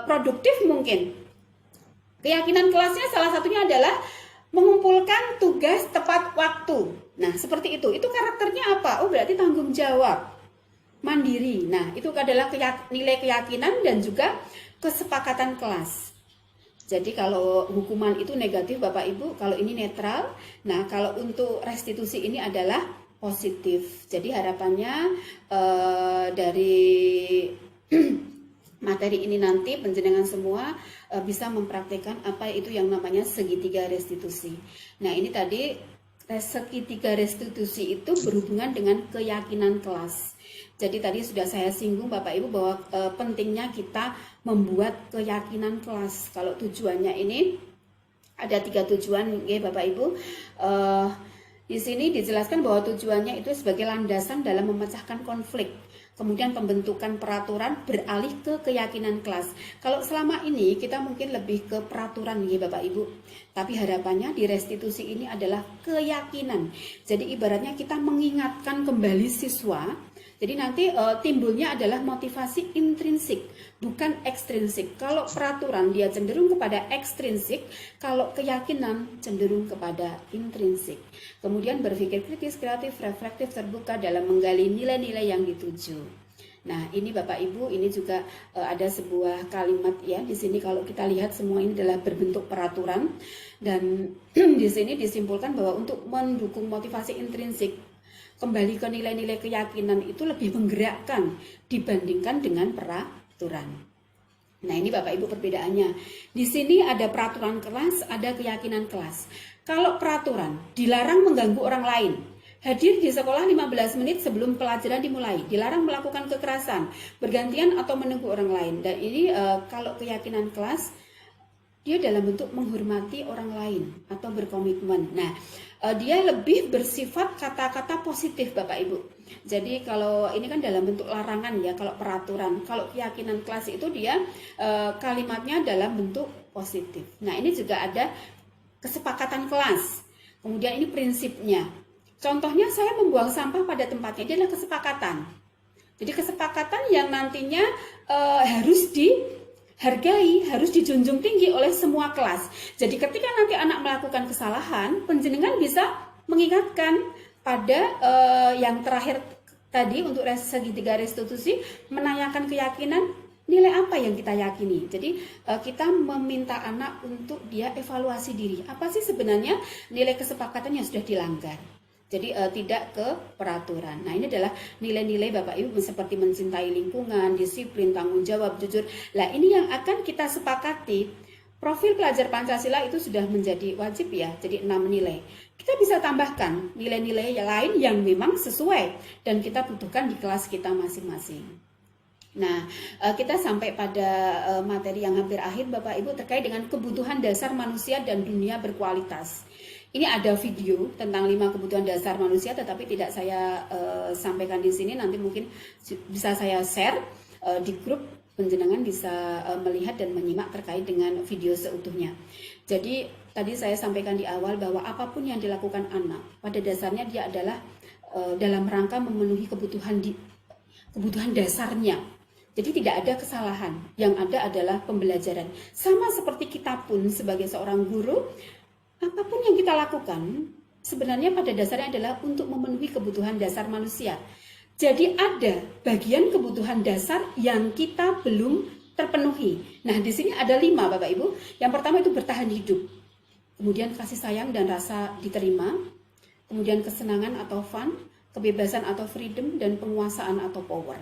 produktif mungkin keyakinan kelasnya salah satunya adalah mengumpulkan tugas tepat waktu. Nah, seperti itu. Itu karakternya apa? Oh, berarti tanggung jawab, mandiri. Nah, itu adalah nilai keyakinan dan juga kesepakatan kelas. Jadi kalau hukuman itu negatif Bapak Ibu, kalau ini netral. Nah, kalau untuk restitusi ini adalah positif. Jadi harapannya dari materi ini nanti penjenengan semua bisa mempraktikkan apa itu yang namanya segitiga restitusi. Nah, ini tadi segitiga restitusi itu berhubungan dengan keyakinan kelas. Jadi tadi sudah saya singgung Bapak Ibu bahwa pentingnya kita membuat keyakinan kelas. Kalau tujuannya ini ada 3 tujuan ya Bapak Ibu. Di sini dijelaskan bahwa tujuannya itu sebagai landasan dalam memecahkan konflik. Kemudian pembentukan peraturan beralih ke keyakinan kelas. Kalau selama ini kita mungkin lebih ke peraturan nih Bapak Ibu. Tapi harapannya di restitusi ini adalah keyakinan. Jadi ibaratnya kita mengingatkan kembali siswa. Jadi nanti timbulnya adalah motivasi intrinsik, bukan ekstrinsik. Kalau peraturan dia cenderung kepada ekstrinsik, kalau keyakinan cenderung kepada intrinsik. Kemudian berpikir kritis, kreatif, reflektif, terbuka dalam menggali nilai-nilai yang dituju. Nah, ini Bapak Ibu, ini juga ada sebuah kalimat ya. Di sini kalau kita lihat semua ini adalah berbentuk peraturan dan di sini disimpulkan bahwa untuk mendukung motivasi intrinsik kembali ke nilai-nilai keyakinan itu lebih menggerakkan dibandingkan dengan peraturan. Nah, ini Bapak Ibu perbedaannya. Di sini ada peraturan kelas, ada keyakinan kelas. Kalau peraturan dilarang mengganggu orang lain, hadir di sekolah 15 menit sebelum pelajaran dimulai, dilarang melakukan kekerasan, bergantian atau menunggu orang lain. Dan ini kalau keyakinan kelas dia dalam bentuk menghormati orang lain atau berkomitmen. Nah, dia lebih bersifat kata-kata positif Bapak Ibu. Jadi kalau ini kan dalam bentuk larangan ya, kalau peraturan. Kalau keyakinan kelas itu dia kalimatnya dalam bentuk positif. Nah, ini juga ada kesepakatan kelas. Kemudian ini prinsipnya. Contohnya saya membuang sampah pada tempatnya, dia adalah kesepakatan. Jadi kesepakatan yang nantinya harus dihargai, harus dijunjung tinggi oleh semua kelas. Jadi ketika nanti anak melakukan kesalahan, penjenengan bisa mengingatkan pada yang terakhir tadi untuk segitiga restitusi, menanyakan keyakinan, nilai apa yang kita yakini. Jadi kita meminta anak untuk dia evaluasi diri. Apa sih sebenarnya nilai kesepakatan yang sudah dilanggar? Jadi tidak ke peraturan. Nah, ini adalah nilai-nilai Bapak Ibu seperti mencintai lingkungan, disiplin, tanggung jawab, jujur. Nah, ini yang akan kita sepakati. Profil pelajar Pancasila itu sudah menjadi wajib ya, jadi 6 nilai. Kita bisa tambahkan nilai-nilai yang lain yang memang sesuai dan kita butuhkan di kelas kita masing-masing. Nah, kita sampai pada materi yang hampir akhir Bapak Ibu terkait dengan kebutuhan dasar manusia dan dunia berkualitas. Ini ada video tentang 5 kebutuhan dasar manusia, tetapi tidak saya sampaikan di sini. Nanti mungkin bisa saya share di grup, penjenengan bisa melihat dan menyimak terkait dengan video seutuhnya. Jadi tadi saya sampaikan di awal bahwa apapun yang dilakukan anak, pada dasarnya dia adalah dalam rangka memenuhi kebutuhan dasarnya. Jadi tidak ada kesalahan, yang ada adalah pembelajaran. Sama seperti kita pun sebagai seorang guru, apapun yang kita lakukan sebenarnya pada dasarnya adalah untuk memenuhi kebutuhan dasar manusia. Jadi ada bagian kebutuhan dasar yang kita belum terpenuhi. Nah, di sini ada 5 Bapak Ibu. Yang pertama itu bertahan hidup. Kemudian kasih sayang dan rasa diterima. Kemudian kesenangan atau fun, kebebasan atau freedom, dan penguasaan atau power.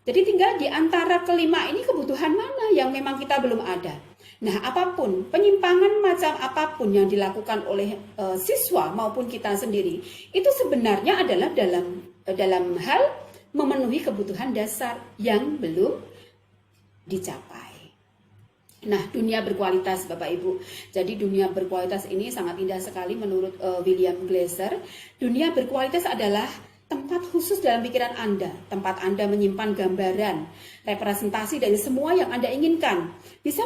Jadi tinggal di antara kelima ini kebutuhan mana yang memang kita belum ada. Nah, apapun, penyimpangan macam apapun yang dilakukan oleh siswa maupun kita sendiri, itu sebenarnya adalah dalam hal memenuhi kebutuhan dasar yang belum dicapai. Nah, dunia berkualitas Bapak Ibu. Jadi dunia berkualitas ini sangat indah sekali menurut William Glasser. Dunia berkualitas adalah tempat khusus dalam pikiran Anda, tempat Anda menyimpan gambaran, representasi dari semua yang Anda inginkan. Bisa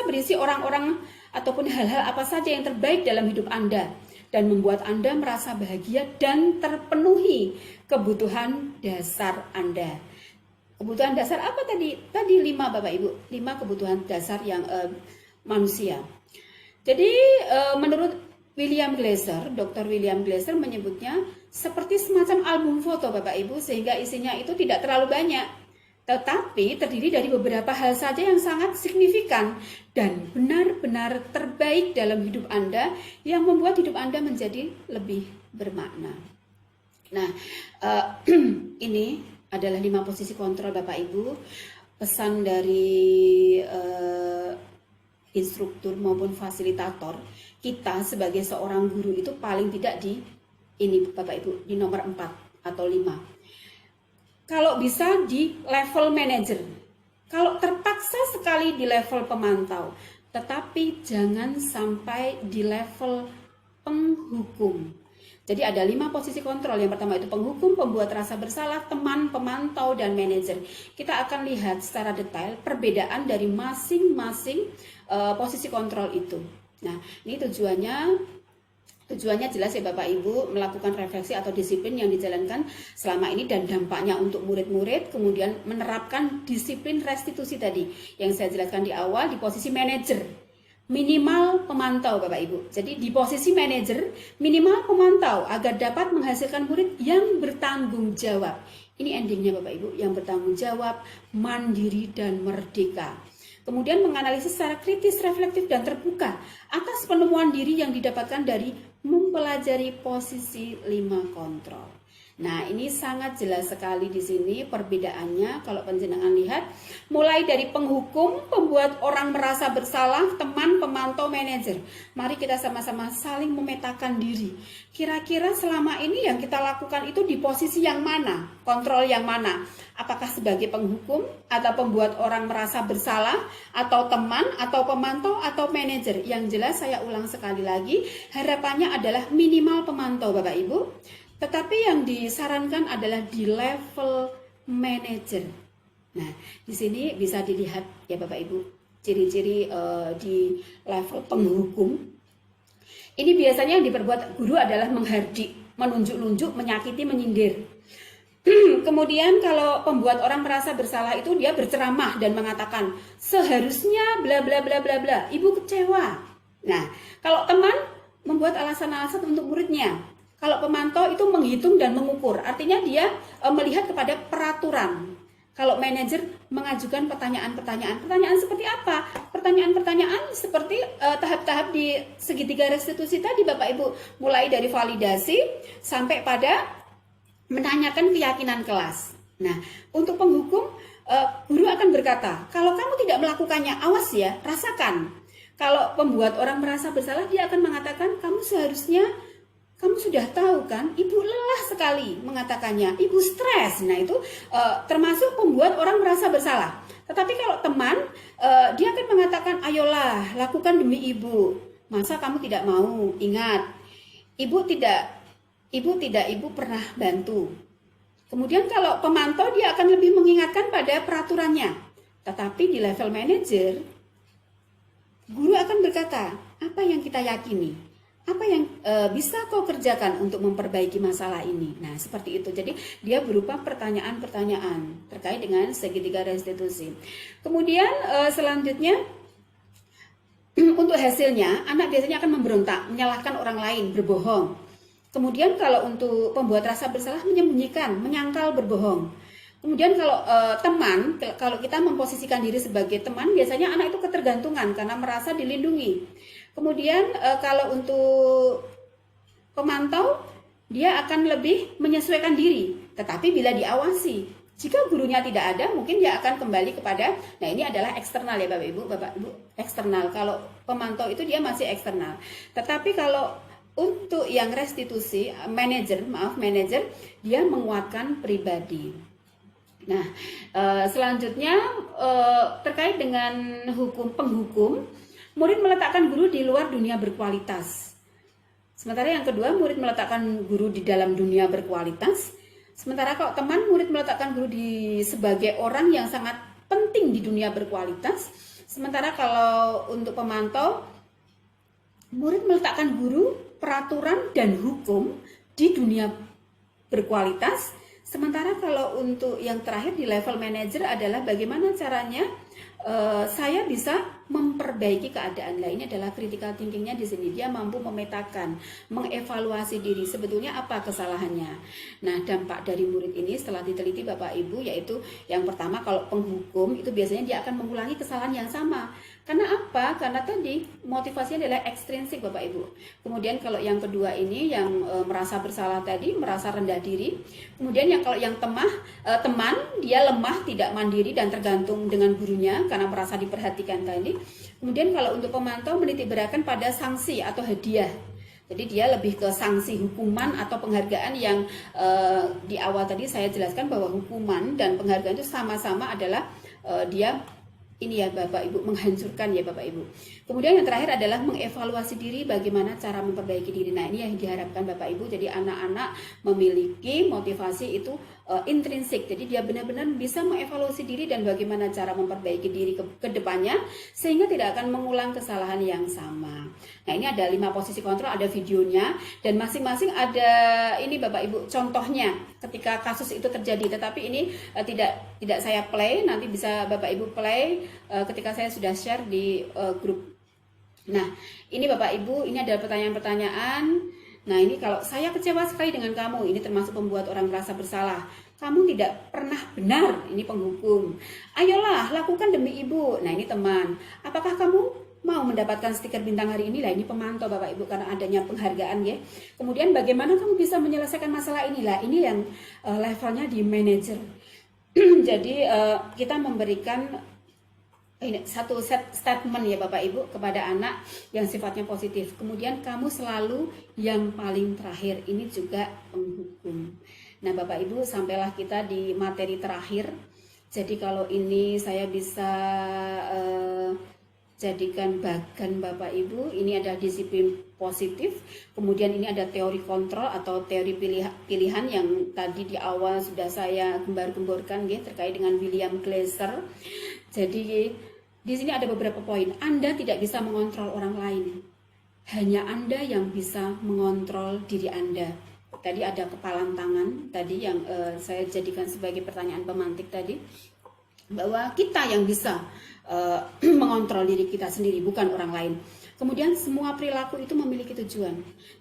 berisi orang-orang ataupun hal-hal apa saja yang terbaik dalam hidup Anda dan membuat Anda merasa bahagia dan terpenuhi kebutuhan dasar Anda. Kebutuhan dasar apa tadi? Tadi 5 Bapak Ibu, 5 kebutuhan dasar yang manusia. Jadi menurut William Glasser, Dr. William Glasser menyebutnya seperti semacam album foto Bapak Ibu, sehingga isinya itu tidak terlalu banyak, tetapi terdiri dari beberapa hal saja yang sangat signifikan dan benar-benar terbaik dalam hidup Anda yang membuat hidup Anda menjadi lebih bermakna. Nah, ini adalah 5 posisi kontrol Bapak Ibu. Pesan dari instruktur maupun fasilitator, kita sebagai seorang guru itu paling tidak di ini Bapak Ibu, di nomor 4 atau 5. Kalau bisa di level manager, kalau terpaksa sekali di level pemantau, tetapi jangan sampai di level penghukum. Jadi ada 5 posisi kontrol. Yang pertama itu penghukum, pembuat rasa bersalah, teman, pemantau, dan manajer. Kita akan lihat secara detail perbedaan dari masing-masing posisi kontrol itu. Nah, ini tujuannya jelas ya Bapak Ibu, melakukan refleksi atau disiplin yang dijalankan selama ini dan dampaknya untuk murid-murid, kemudian menerapkan disiplin restitusi tadi yang saya jelaskan di awal di posisi manajer. Minimal pemantau Bapak Ibu. Jadi di posisi manajer minimal pemantau agar dapat menghasilkan murid yang bertanggung jawab. Ini endingnya Bapak Ibu, yang bertanggung jawab, mandiri dan merdeka. Kemudian menganalisis secara kritis, reflektif dan terbuka atas penemuan diri yang didapatkan dari mempelajari posisi 5 kontrol. Nah, ini sangat jelas sekali di sini perbedaannya kalau panjenengan lihat, mulai dari penghukum, pembuat orang merasa bersalah, teman, pemantau, manajer. Mari kita sama-sama saling memetakan diri. Kira-kira selama ini yang kita lakukan itu di posisi yang mana? Kontrol yang mana? Apakah sebagai penghukum atau pembuat orang merasa bersalah, atau teman, atau pemantau, atau manajer? Yang jelas saya ulang sekali lagi, harapannya adalah minimal pemantau Bapak Ibu. Tetapi yang disarankan adalah di level manajer. Nah, di sini bisa dilihat ya Bapak Ibu, ciri-ciri di level penghukum. Ini biasanya yang diperbuat guru adalah menghardik, menunjuk-nunjuk, menyakiti, menyindir. Kemudian kalau pembuat orang merasa bersalah itu dia berceramah dan mengatakan seharusnya bla bla bla bla bla, ibu kecewa. Nah, kalau teman membuat alasan-alasan untuk muridnya. Kalau pemantau itu menghitung dan mengukur, artinya dia melihat kepada peraturan. Kalau manajer mengajukan pertanyaan-pertanyaan. Pertanyaan seperti apa? Pertanyaan-pertanyaan seperti tahap-tahap di segitiga restitusi tadi Bapak Ibu. Mulai dari validasi sampai pada menanyakan keyakinan kelas. Nah, untuk penghukum, guru akan berkata, kalau kamu tidak melakukannya, awas ya, rasakan. Kalau pembuat orang merasa bersalah, dia akan mengatakan, kamu sudah tahu kan, ibu lelah sekali mengatakannya, ibu stres. Nah itu termasuk pembuat orang merasa bersalah. Tetapi kalau teman, dia akan mengatakan, ayolah lakukan demi ibu. Masa kamu tidak mau? Ingat, ibu pernah bantu. Kemudian kalau pemantau dia akan lebih mengingatkan pada peraturannya. Tetapi di level manajer, guru akan berkata, apa yang kita yakini? Apa yang bisa kau kerjakan untuk memperbaiki masalah ini? Nah, seperti itu. Jadi, dia berupa pertanyaan-pertanyaan terkait dengan segitiga restitusi. Kemudian, selanjutnya, untuk hasilnya, anak biasanya akan memberontak, menyalahkan orang lain, berbohong. Kemudian, kalau untuk pembuat rasa bersalah, menyembunyikan, menyangkal, berbohong. Kemudian kalau kita memposisikan diri sebagai teman, biasanya anak itu ketergantungan karena merasa dilindungi. Kemudian kalau untuk pemantau, dia akan lebih menyesuaikan diri. Tetapi bila diawasi, jika gurunya tidak ada, mungkin dia akan kembali kepada, nah ini adalah eksternal ya Bapak Ibu, eksternal. Kalau pemantau itu dia masih eksternal. Tetapi kalau untuk yang restitusi, manajer, dia menguatkan pribadi. Nah, selanjutnya terkait dengan penghukum, murid meletakkan guru di luar dunia berkualitas. Sementara yang kedua, murid meletakkan guru di dalam dunia berkualitas. Sementara kalau teman, murid meletakkan guru sebagai orang yang sangat penting di dunia berkualitas. Sementara kalau untuk pemantau, murid meletakkan guru, peraturan, dan hukum di dunia berkualitas. Sementara kalau untuk yang terakhir di level manajer adalah bagaimana caranya saya bisa memperbaiki keadaan. Nah, ini adalah critical thinkingnya di sini. Dia mampu memetakan, mengevaluasi diri sebetulnya apa kesalahannya. Nah, dampak dari murid ini setelah diteliti Bapak Ibu, yaitu yang pertama, kalau penghukum itu biasanya dia akan mengulangi kesalahan yang sama. Karena apa? Karena tadi motivasinya adalah ekstrinsik Bapak Ibu. Kemudian kalau yang kedua ini yang merasa bersalah tadi, merasa rendah diri. Kemudian kalau yang teman, dia lemah, tidak mandiri dan tergantung dengan gurunya karena merasa diperhatikan tadi. Kemudian kalau untuk pemantau menitik beratkan pada sanksi atau hadiah. Jadi dia lebih ke sanksi, hukuman atau penghargaan yang di awal tadi saya jelaskan bahwa hukuman dan penghargaan itu sama-sama adalah dia ini ya Bapak Ibu, menghancurkan ya Bapak Ibu. Kemudian yang terakhir adalah mengevaluasi diri, bagaimana cara memperbaiki diri. Nah, ini yang diharapkan Bapak Ibu. Jadi anak-anak memiliki motivasi itu intrinsik. Jadi dia benar-benar bisa mengevaluasi diri dan bagaimana cara memperbaiki diri ke depannya sehingga tidak akan mengulang kesalahan yang sama. Nah, ini ada 5 posisi kontrol, ada videonya dan masing-masing ada ini Bapak Ibu contohnya ketika kasus itu terjadi. Tetapi ini tidak saya play, nanti bisa Bapak Ibu play ketika saya sudah share di grup. Nah, ini Bapak Ibu, ini adalah pertanyaan-pertanyaan. Nah, ini kalau saya kecewa sekali dengan kamu, ini termasuk membuat orang merasa bersalah. Kamu tidak pernah benar, ini penghukum. Ayolah, lakukan demi ibu. Nah, ini teman. Apakah kamu mau mendapatkan stiker bintang hari ini? Lah, ini pemantau Bapak Ibu karena adanya penghargaan ya. Kemudian bagaimana kamu bisa menyelesaikan masalah ini? Lah, ini yang levelnya di manajer. Jadi kita memberikan ini satu set statement ya Bapak Ibu kepada anak yang sifatnya positif. Kemudian kamu selalu yang paling terakhir, ini juga penghukum. Nah Bapak Ibu, sampailah kita di materi terakhir. Jadi kalau ini saya bisa jadikan bagan Bapak Ibu, ini ada disiplin positif. Kemudian ini ada teori kontrol atau teori pilihan yang tadi di awal sudah saya gembar-gemborkan ya, terkait dengan William Glasser. Jadi di sini ada beberapa poin. Anda tidak bisa mengontrol orang lain. Hanya Anda yang bisa mengontrol diri Anda. Tadi ada kepalan tangan tadi yang saya jadikan sebagai pertanyaan pemantik tadi. Bahwa kita yang bisa mengontrol diri kita sendiri, bukan orang lain. Kemudian semua perilaku itu memiliki tujuan.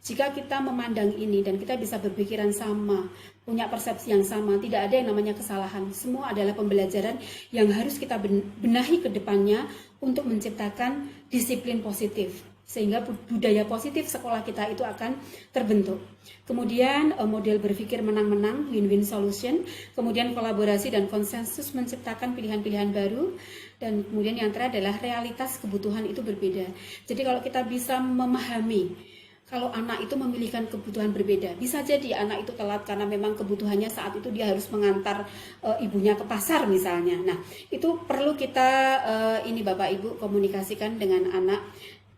Jika kita memandang ini dan kita bisa berpikiran sama, punya persepsi yang sama, tidak ada yang namanya kesalahan. Semua adalah pembelajaran yang harus kita benahi ke depannya untuk menciptakan disiplin positif. Sehingga budaya positif sekolah kita itu akan terbentuk. Kemudian model berpikir menang-menang, win-win solution. Kemudian kolaborasi dan konsensus menciptakan pilihan-pilihan baru. Dan kemudian yang terakhir adalah realitas kebutuhan itu berbeda. Jadi kalau kita bisa memahami, kalau anak itu memiliki kebutuhan berbeda, bisa jadi anak itu telat karena memang kebutuhannya saat itu dia harus mengantar ibunya ke pasar misalnya. Nah, itu perlu kita ini Bapak Ibu komunikasikan dengan anak.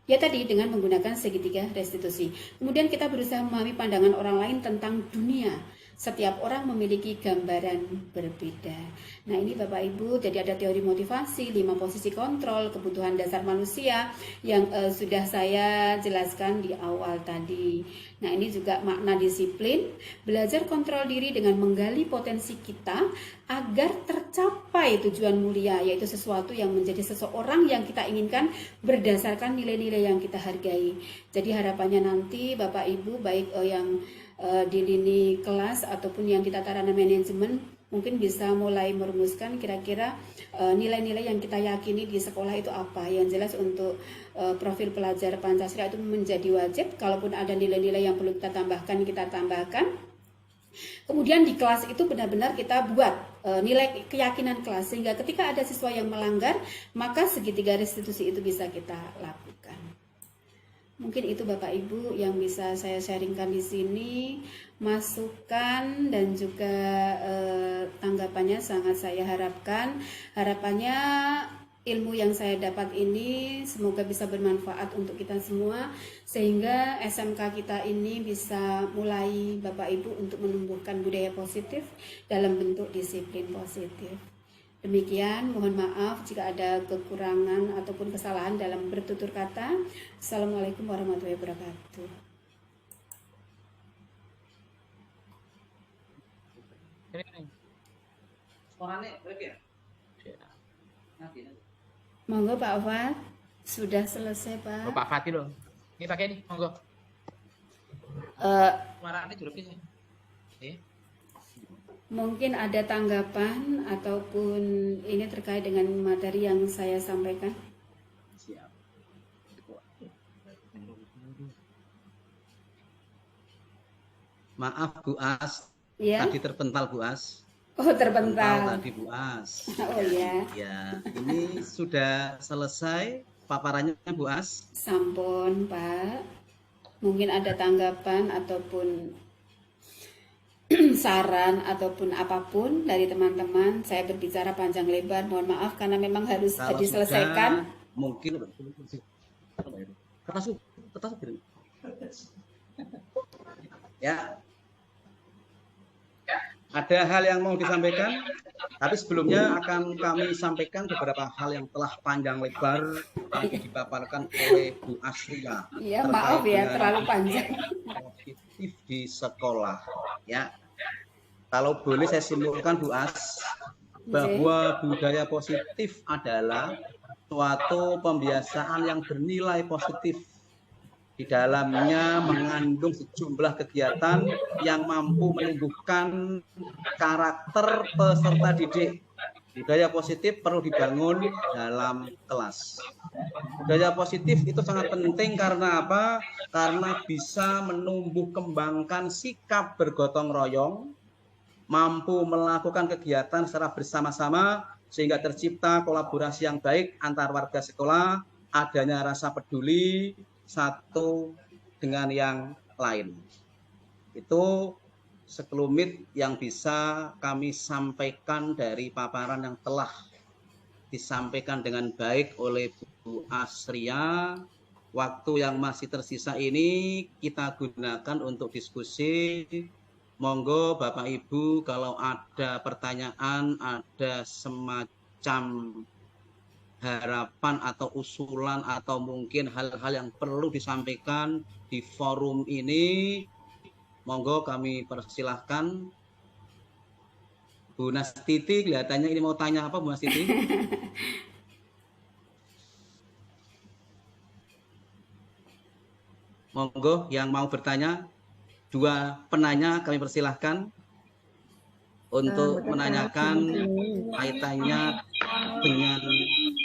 Ya tadi dengan menggunakan segitiga restitusi. Kemudian kita berusaha memahami pandangan orang lain tentang dunia. Setiap orang memiliki gambaran berbeda. Nah ini Bapak Ibu, jadi ada teori motivasi, 5 posisi kontrol, kebutuhan dasar manusia yang sudah saya jelaskan di awal tadi. Nah ini juga makna disiplin, belajar kontrol diri dengan menggali potensi kita agar tercapai tujuan mulia, yaitu sesuatu yang menjadi seseorang yang kita inginkan berdasarkan nilai-nilai yang kita hargai. Jadi harapannya nanti Bapak Ibu, baik yang di lini kelas ataupun yang di tataran manajemen mungkin bisa mulai merumuskan kira-kira nilai-nilai yang kita yakini di sekolah itu apa. Yang jelas untuk profil pelajar Pancasila itu menjadi wajib. Kalaupun ada nilai-nilai yang perlu kita tambahkan. Kemudian di kelas itu benar-benar kita buat nilai keyakinan kelas sehingga ketika ada siswa yang melanggar maka segitiga restitusi itu bisa kita lakukan. Mungkin itu Bapak Ibu yang bisa saya sharingkan di sini, masukan dan juga tanggapannya sangat saya harapkan. Harapannya ilmu yang saya dapat ini semoga bisa bermanfaat untuk kita semua sehingga SMK kita ini bisa mulai Bapak Ibu untuk menumbuhkan budaya positif dalam bentuk disiplin positif. Demikian, mohon maaf jika ada kekurangan ataupun kesalahan dalam bertutur kata. Assalamualaikum warahmatullahi wabarakatuh. Monggo Pak Fat, sudah selesai Pak. Pak Fatih loh. Ini pakai nih, monggo. Suaranya jeruk sih. Mungkin ada tanggapan ataupun ini terkait dengan materi yang saya sampaikan. Siap. Maaf Bu As, Ya. tadi terpental Bu As. Oh terpental. Tadi Bu As. Oh ya. Ya, ini sudah selesai paparannya Bu As. Sampun Pak. Mungkin ada tanggapan ataupun saran ataupun apapun dari teman-teman. Saya berbicara panjang lebar, mohon maaf karena memang harus Kalau diselesaikan. sudah, mungkin Kertas ya. Ada hal yang mau disampaikan, tapi sebelumnya akan kami sampaikan beberapa hal yang telah panjang lebar tadi dipaparkan oleh Bu Asria. Iya, maaf ya terlalu panjang. Positif di sekolah, ya. Kalau boleh saya simpulkan Bu As, bahwa budaya positif adalah suatu pembiasaan yang bernilai positif. Di dalamnya mengandung sejumlah kegiatan yang mampu menumbuhkan karakter peserta didik. Budaya positif perlu dibangun dalam kelas. Budaya positif itu sangat penting karena apa? Karena bisa menumbuh kembangkan sikap bergotong royong, mampu melakukan kegiatan secara bersama-sama sehingga tercipta kolaborasi yang baik antar warga sekolah, adanya rasa peduli satu dengan yang lain. Itu sekelumit yang bisa kami sampaikan dari paparan yang telah disampaikan dengan baik oleh Bu Asria. Waktu yang masih tersisa ini kita gunakan untuk diskusi. Monggo Bapak Ibu kalau ada pertanyaan, ada semacam harapan atau usulan atau mungkin hal-hal yang perlu disampaikan di forum ini, monggo kami persilahkan. Bu Nastiti kelihatannya ini mau tanya apa Bu Nastiti? Monggo yang mau bertanya, dua penanya kami persilahkan untuk menanyakan kaitannya dengan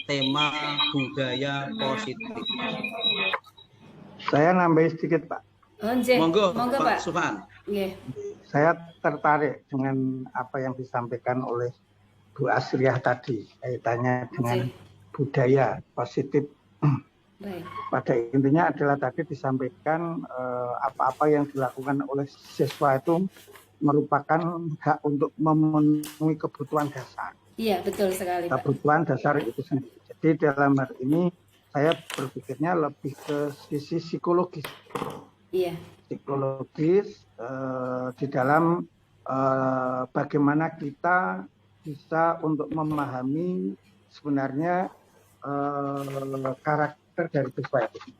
tema budaya positif. Saya nambahin sedikit, Pak. Monggo, Monggo Pak Sufan. Saya tertarik dengan apa yang disampaikan oleh Bu Asriah tadi, kaitannya dengan budaya positif. Baik. Pada intinya adalah tadi disampaikan apa-apa yang dilakukan oleh siswa itu merupakan hak untuk memenuhi kebutuhan dasar. Iya, betul sekali, Pak. Kebutuhan dasar itu sendiri. Jadi dalam hal ini saya berpikirnya lebih ke sisi psikologis. Iya. Psikologis di dalam bagaimana kita bisa untuk memahami sebenarnya karakter dari siswa itu.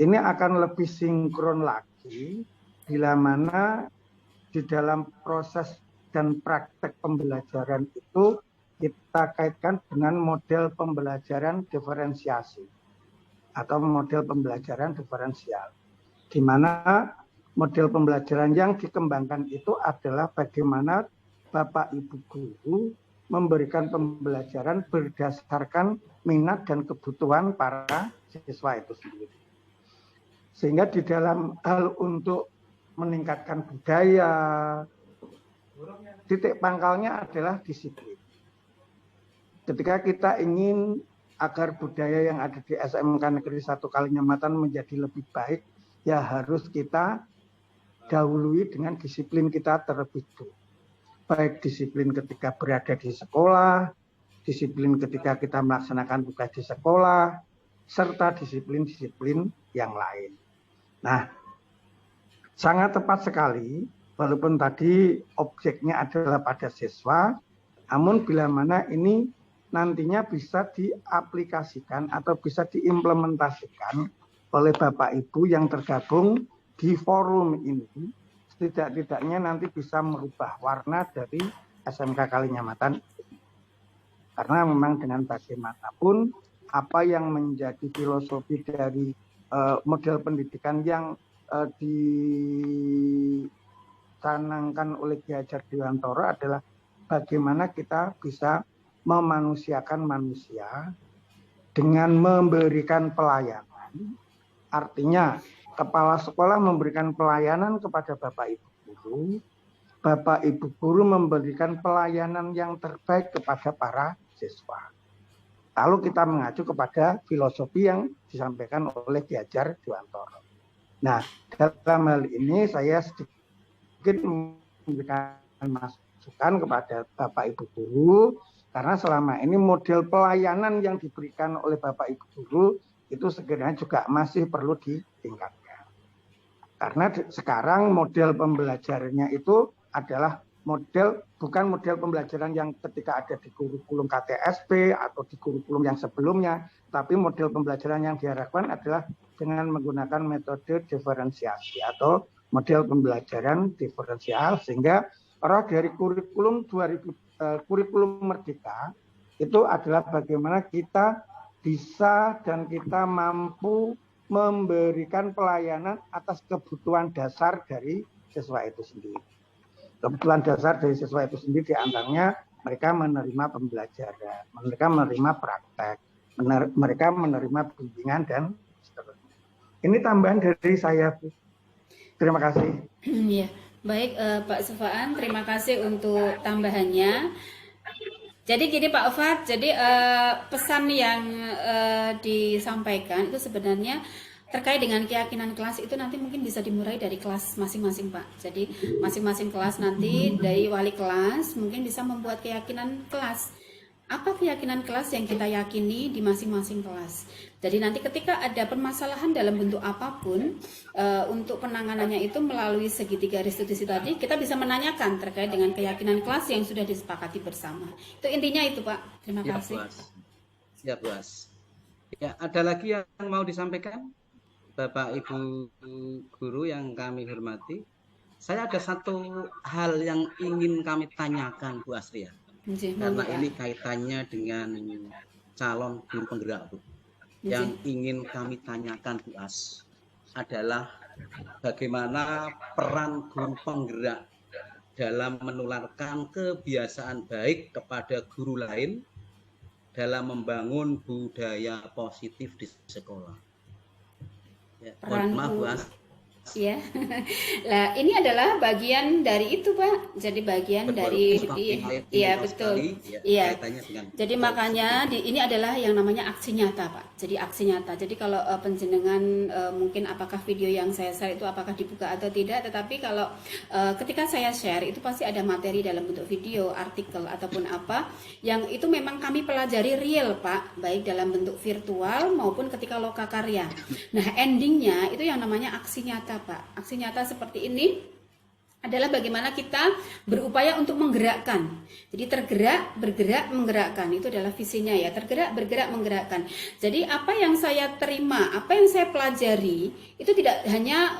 Ini akan lebih sinkron lagi bila mana di dalam proses dan praktek pembelajaran itu kita kaitkan dengan model pembelajaran diferensiasi atau model pembelajaran diferensial, di mana model pembelajaran yang dikembangkan itu adalah bagaimana Bapak Ibu guru memberikan pembelajaran berdasarkan minat dan kebutuhan para siswa itu sendiri. Sehingga di dalam hal untuk meningkatkan budaya, titik pangkalnya adalah disiplin. Ketika kita ingin agar budaya yang ada di SMK Negeri 1 Kalinyamatan menjadi lebih baik, ya harus kita dahului dengan disiplin kita terlebih dulu. Baik disiplin ketika berada di sekolah, disiplin ketika kita melaksanakan tugas di sekolah, serta disiplin-disiplin yang lain. Nah, sangat tepat sekali, walaupun tadi objeknya adalah pada siswa, namun bila mana ini nantinya bisa diaplikasikan atau bisa diimplementasikan oleh Bapak Ibu yang tergabung di forum ini, setidak-tidaknya nanti bisa merubah warna dari SMK Kalinyamatan. Karena memang dengan bagaimanapun, apa yang menjadi filosofi dari model pendidikan yang dicanangkan oleh Ki Hajar Dewantara adalah bagaimana kita bisa memanusiakan manusia dengan memberikan pelayanan. Artinya kepala sekolah memberikan pelayanan kepada Bapak Ibu guru, Bapak Ibu guru memberikan pelayanan yang terbaik kepada para siswa. Lalu kita mengacu kepada filosofi yang disampaikan oleh Ki Hajar Dewantara. Nah, dalam hal ini saya sedikit memberikan masukan kepada Bapak Ibu guru, karena selama ini model pelayanan yang diberikan oleh Bapak Ibu guru itu sebenarnya juga masih perlu ditingkatkan. Karena sekarang model pembelajarannya itu adalah bukan model pembelajaran yang ketika ada di kurikulum KTSP atau di kurikulum yang sebelumnya, tapi model pembelajaran yang diharapkan adalah dengan menggunakan metode diferensiasi atau model pembelajaran diferensial, sehingga roh dari kurikulum Merdeka itu adalah bagaimana kita bisa dan kita mampu memberikan pelayanan atas kebutuhan dasar dari siswa itu sendiri. Kebutuhan dasar dari siswa itu sendiri diantaranya mereka menerima pembelajaran, mereka menerima praktek, mereka menerima bimbingan dan seterusnya. Ini tambahan dari saya, Bu. Terima kasih. Ya, baik Pak Sufaan, terima kasih untuk tambahannya. Jadi gini Pak Ofat, jadi pesan yang disampaikan itu sebenarnya terkait dengan keyakinan kelas itu nanti mungkin bisa dimulai dari kelas masing-masing Pak. Jadi masing-masing kelas nanti dari wali kelas mungkin bisa membuat keyakinan kelas. Apa keyakinan kelas yang kita yakini di masing-masing kelas. Jadi nanti ketika ada permasalahan dalam bentuk apapun, untuk penanganannya itu melalui segitiga restitusi tadi, kita bisa menanyakan terkait dengan keyakinan kelas yang sudah disepakati bersama. Itu intinya itu Pak. Terima kasih. Ya, Buas. Ya, ada lagi yang mau disampaikan? Bapak Ibu guru yang kami hormati. Saya ada satu hal yang ingin kami tanyakan Bu Astria. Karena ini kaitannya dengan calon guru penggerak, Bu. Yang ingin kami tanyakan, Bu As, adalah bagaimana peran guru penggerak dalam menularkan kebiasaan baik kepada guru lain dalam membangun budaya positif di sekolah. Ya, mohon maaf, Bu As. Ya, lah ini adalah bagian dari itu Pak. Jadi bagian dari, iya betul, iya. Jadi makanya ini adalah yang namanya aksi nyata Pak. Jadi aksi nyata. Jadi kalau penjenengan mungkin apakah video yang saya share itu apakah dibuka atau tidak. Tetapi kalau ketika saya share itu pasti ada materi dalam bentuk video, artikel ataupun apa yang itu memang kami pelajari real Pak, baik dalam bentuk virtual maupun ketika lokakarya. Nah endingnya itu yang namanya aksi nyata Pak. Aksi nyata seperti ini adalah bagaimana kita berupaya untuk menggerakkan. Jadi tergerak, bergerak, menggerakkan. Itu adalah visinya ya. Tergerak, bergerak, menggerakkan. Jadi apa yang saya terima, apa yang saya pelajari, itu tidak hanya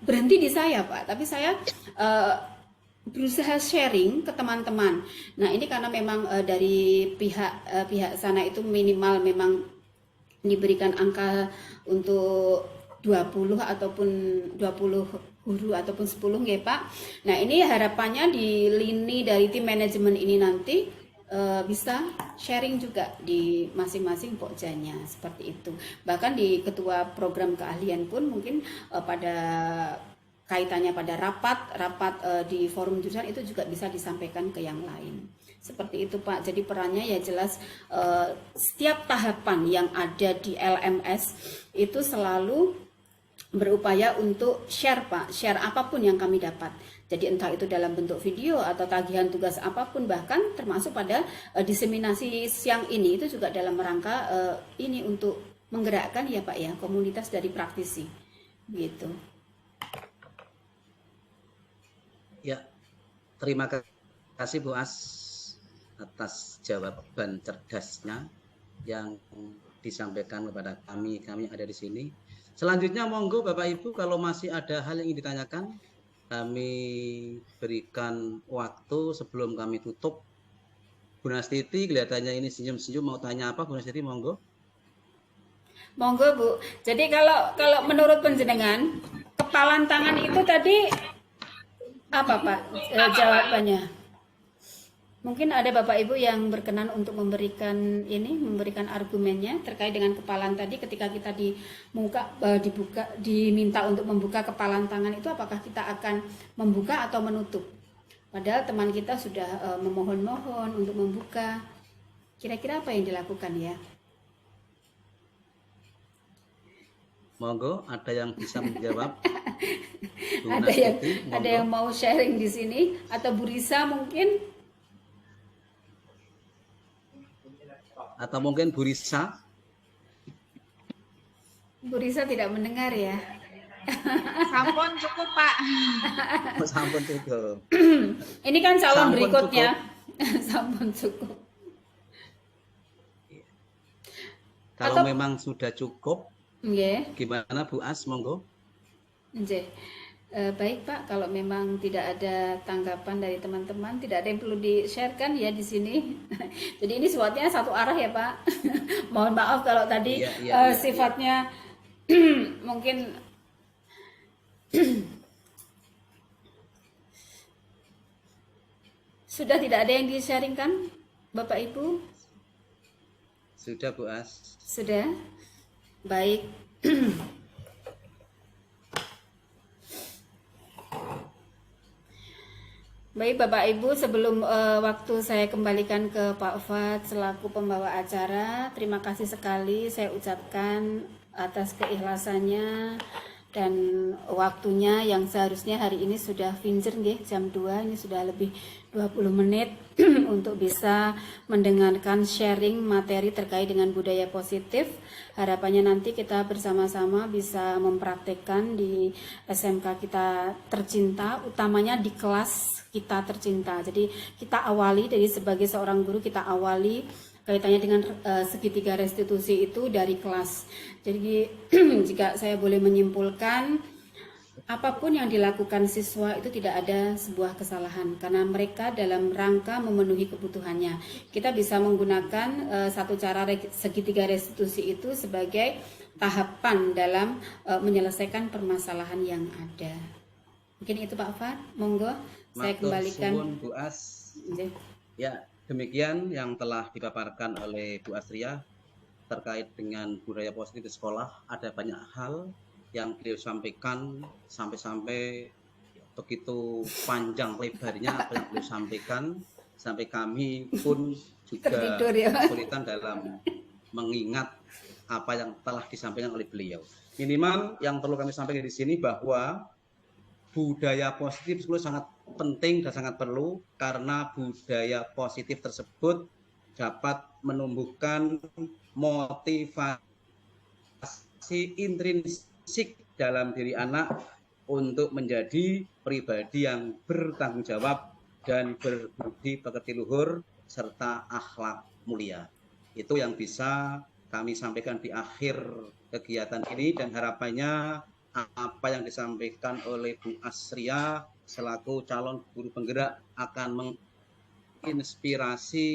berhenti di saya Pak. Tapi saya berusaha sharing ke teman-teman. Nah ini karena memang dari pihak sana itu minimal memang diberikan angka untuk 20 ataupun 20 guru ataupun 10 nggih Pak. Nah, ini harapannya di lini dari tim manajemen ini nanti bisa sharing juga di masing-masing pokjanya seperti itu. Bahkan di ketua program keahlian pun mungkin pada kaitannya pada rapat di forum jurusan itu juga bisa disampaikan ke yang lain. Seperti itu Pak. Jadi perannya ya jelas setiap tahapan yang ada di LMS itu selalu berupaya untuk share Pak, share apapun yang kami dapat. Jadi entah itu dalam bentuk video atau tagihan tugas apapun, bahkan termasuk pada diseminasi siang ini itu juga dalam rangka ini untuk menggerakkan ya Pak ya komunitas dari praktisi gitu. Ya, terima kasih Bu As atas jawaban cerdasnya yang disampaikan kepada kami yang ada di sini. Selanjutnya monggo Bapak Ibu kalau masih ada hal yang ingin ditanyakan, kami berikan waktu sebelum kami tutup. Bu Nastiti kelihatannya ini senyum-senyum, mau tanya apa Bu Nastiti, monggo. Monggo Bu. Jadi kalau menurut penjenengan kepalan tangan itu tadi apa Pak jawabannya? Mungkin ada Bapak Ibu yang berkenan untuk memberikan argumennya terkait dengan kepalan tadi. Ketika kita diminta untuk membuka kepalan tangan itu, apakah kita akan membuka atau menutup? Padahal teman kita sudah memohon-mohon untuk membuka. Kira-kira apa yang dilakukan ya? Monggo, ada yang bisa menjawab? Ada yang mau sharing di sini atau Bu Risa mungkin? Atau mungkin Bu Risa? Bu Risa tidak mendengar ya. Sampun cukup, Pak. Sampun cukup. Ini kan calon Sampun berikutnya. Sampun cukup. Kalau Atau- memang sudah cukup, Nggih. gimana Bu As, monggo? Nggih. Baik Pak, kalau memang tidak ada tanggapan dari teman-teman, tidak ada yang perlu di-share kan ya di sini. Jadi ini sifatnya satu arah ya Pak. Mohon maaf kalau tadi Iya. sifatnya mungkin sudah tidak ada yang di-sharingkan Bapak Ibu? Sudah Bu As. Sudah? Baik. Baik Bapak Ibu, sebelum waktu saya kembalikan ke Pak Fuad selaku pembawa acara, terima kasih sekali saya ucapkan atas keikhlasannya dan waktunya yang seharusnya hari ini sudah finjer nggih, jam 2, ini sudah lebih 20 menit untuk bisa mendengarkan sharing materi terkait dengan budaya positif. Harapannya nanti kita bersama-sama bisa mempraktekkan di SMK kita tercinta, utamanya di kelas kita tercinta. Jadi kita awali dari sebagai seorang guru, kita awali kaitannya dengan segitiga restitusi itu dari kelas. Jadi jika saya boleh menyimpulkan, apapun yang dilakukan siswa itu tidak ada sebuah kesalahan karena mereka dalam rangka memenuhi kebutuhannya. Kita bisa menggunakan satu cara segitiga restitusi itu sebagai tahapan dalam menyelesaikan permasalahan yang ada. Mungkin itu Pak Fuad, monggo saya Matur kembalikan. suwun, Bu As. Nggih. Ya, demikian yang telah dipaparkan oleh Bu Astria terkait dengan budaya positif di sekolah. Ada banyak hal yang beliau sampaikan sampai-sampai begitu panjang lebarnya apa yang beliau sampaikan, sampai kami pun juga Tertidur ya. kesulitan dalam mengingat apa yang telah disampaikan oleh beliau. Minimal yang perlu kami sampaikan di sini bahwa budaya positif itu sangat penting dan sangat perlu karena budaya positif tersebut dapat menumbuhkan motivasi intrinsik dalam diri anak untuk menjadi pribadi yang bertanggung jawab dan berbudi pekerti luhur serta akhlak mulia. Itu yang bisa kami sampaikan di akhir kegiatan ini dan harapannya apa yang disampaikan oleh Bu Astria selaku calon guru penggerak akan menginspirasi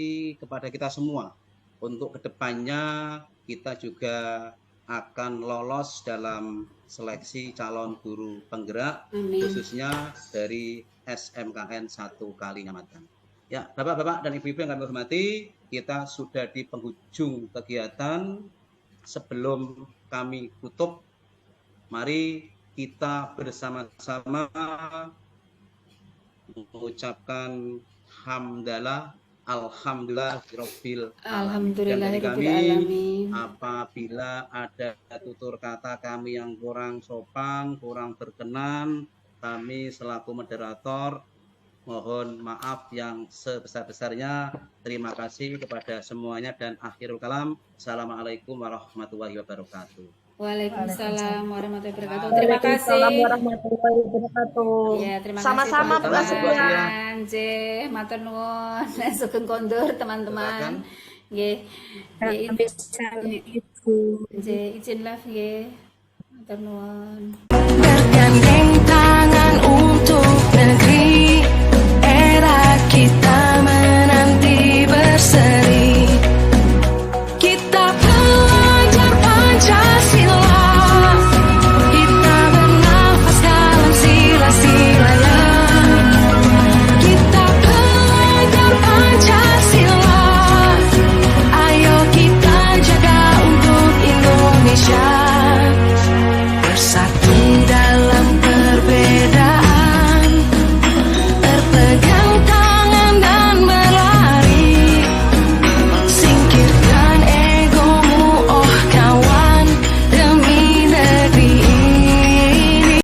kepada kita semua untuk kedepannya kita juga akan lolos dalam seleksi calon guru penggerak. Amin. Khususnya dari SMKN 1 Kalinyamatan. Ya, Bapak-bapak dan Ibu-ibu yang kami hormati, kita sudah di penghujung kegiatan. Sebelum kami tutup, mari kita bersama-sama mengucapkan hamdalah, alhamdulillahirabbil Alhamdulillahirabbil alamin. Apabila ada tutur kata kami yang kurang sopan, kurang berkenan, kami selaku moderator mohon maaf yang sebesar-besarnya. Terima kasih kepada semuanya dan akhirul kalam. Assalamualaikum warahmatullahi wabarakatuh. Waalaikumsalam warahmatullahi wabarakatuh. Terima kasih. warahmatullahi wabarakatuh. Ya, terima Sama-sama, kasih Bu Astria. Nggih, matur nuwun. Sugeng kondur teman-teman. Nggih. Nggih, izin live nggih. Matur nuwun. Bergandeng tangan untuk negeri era kita.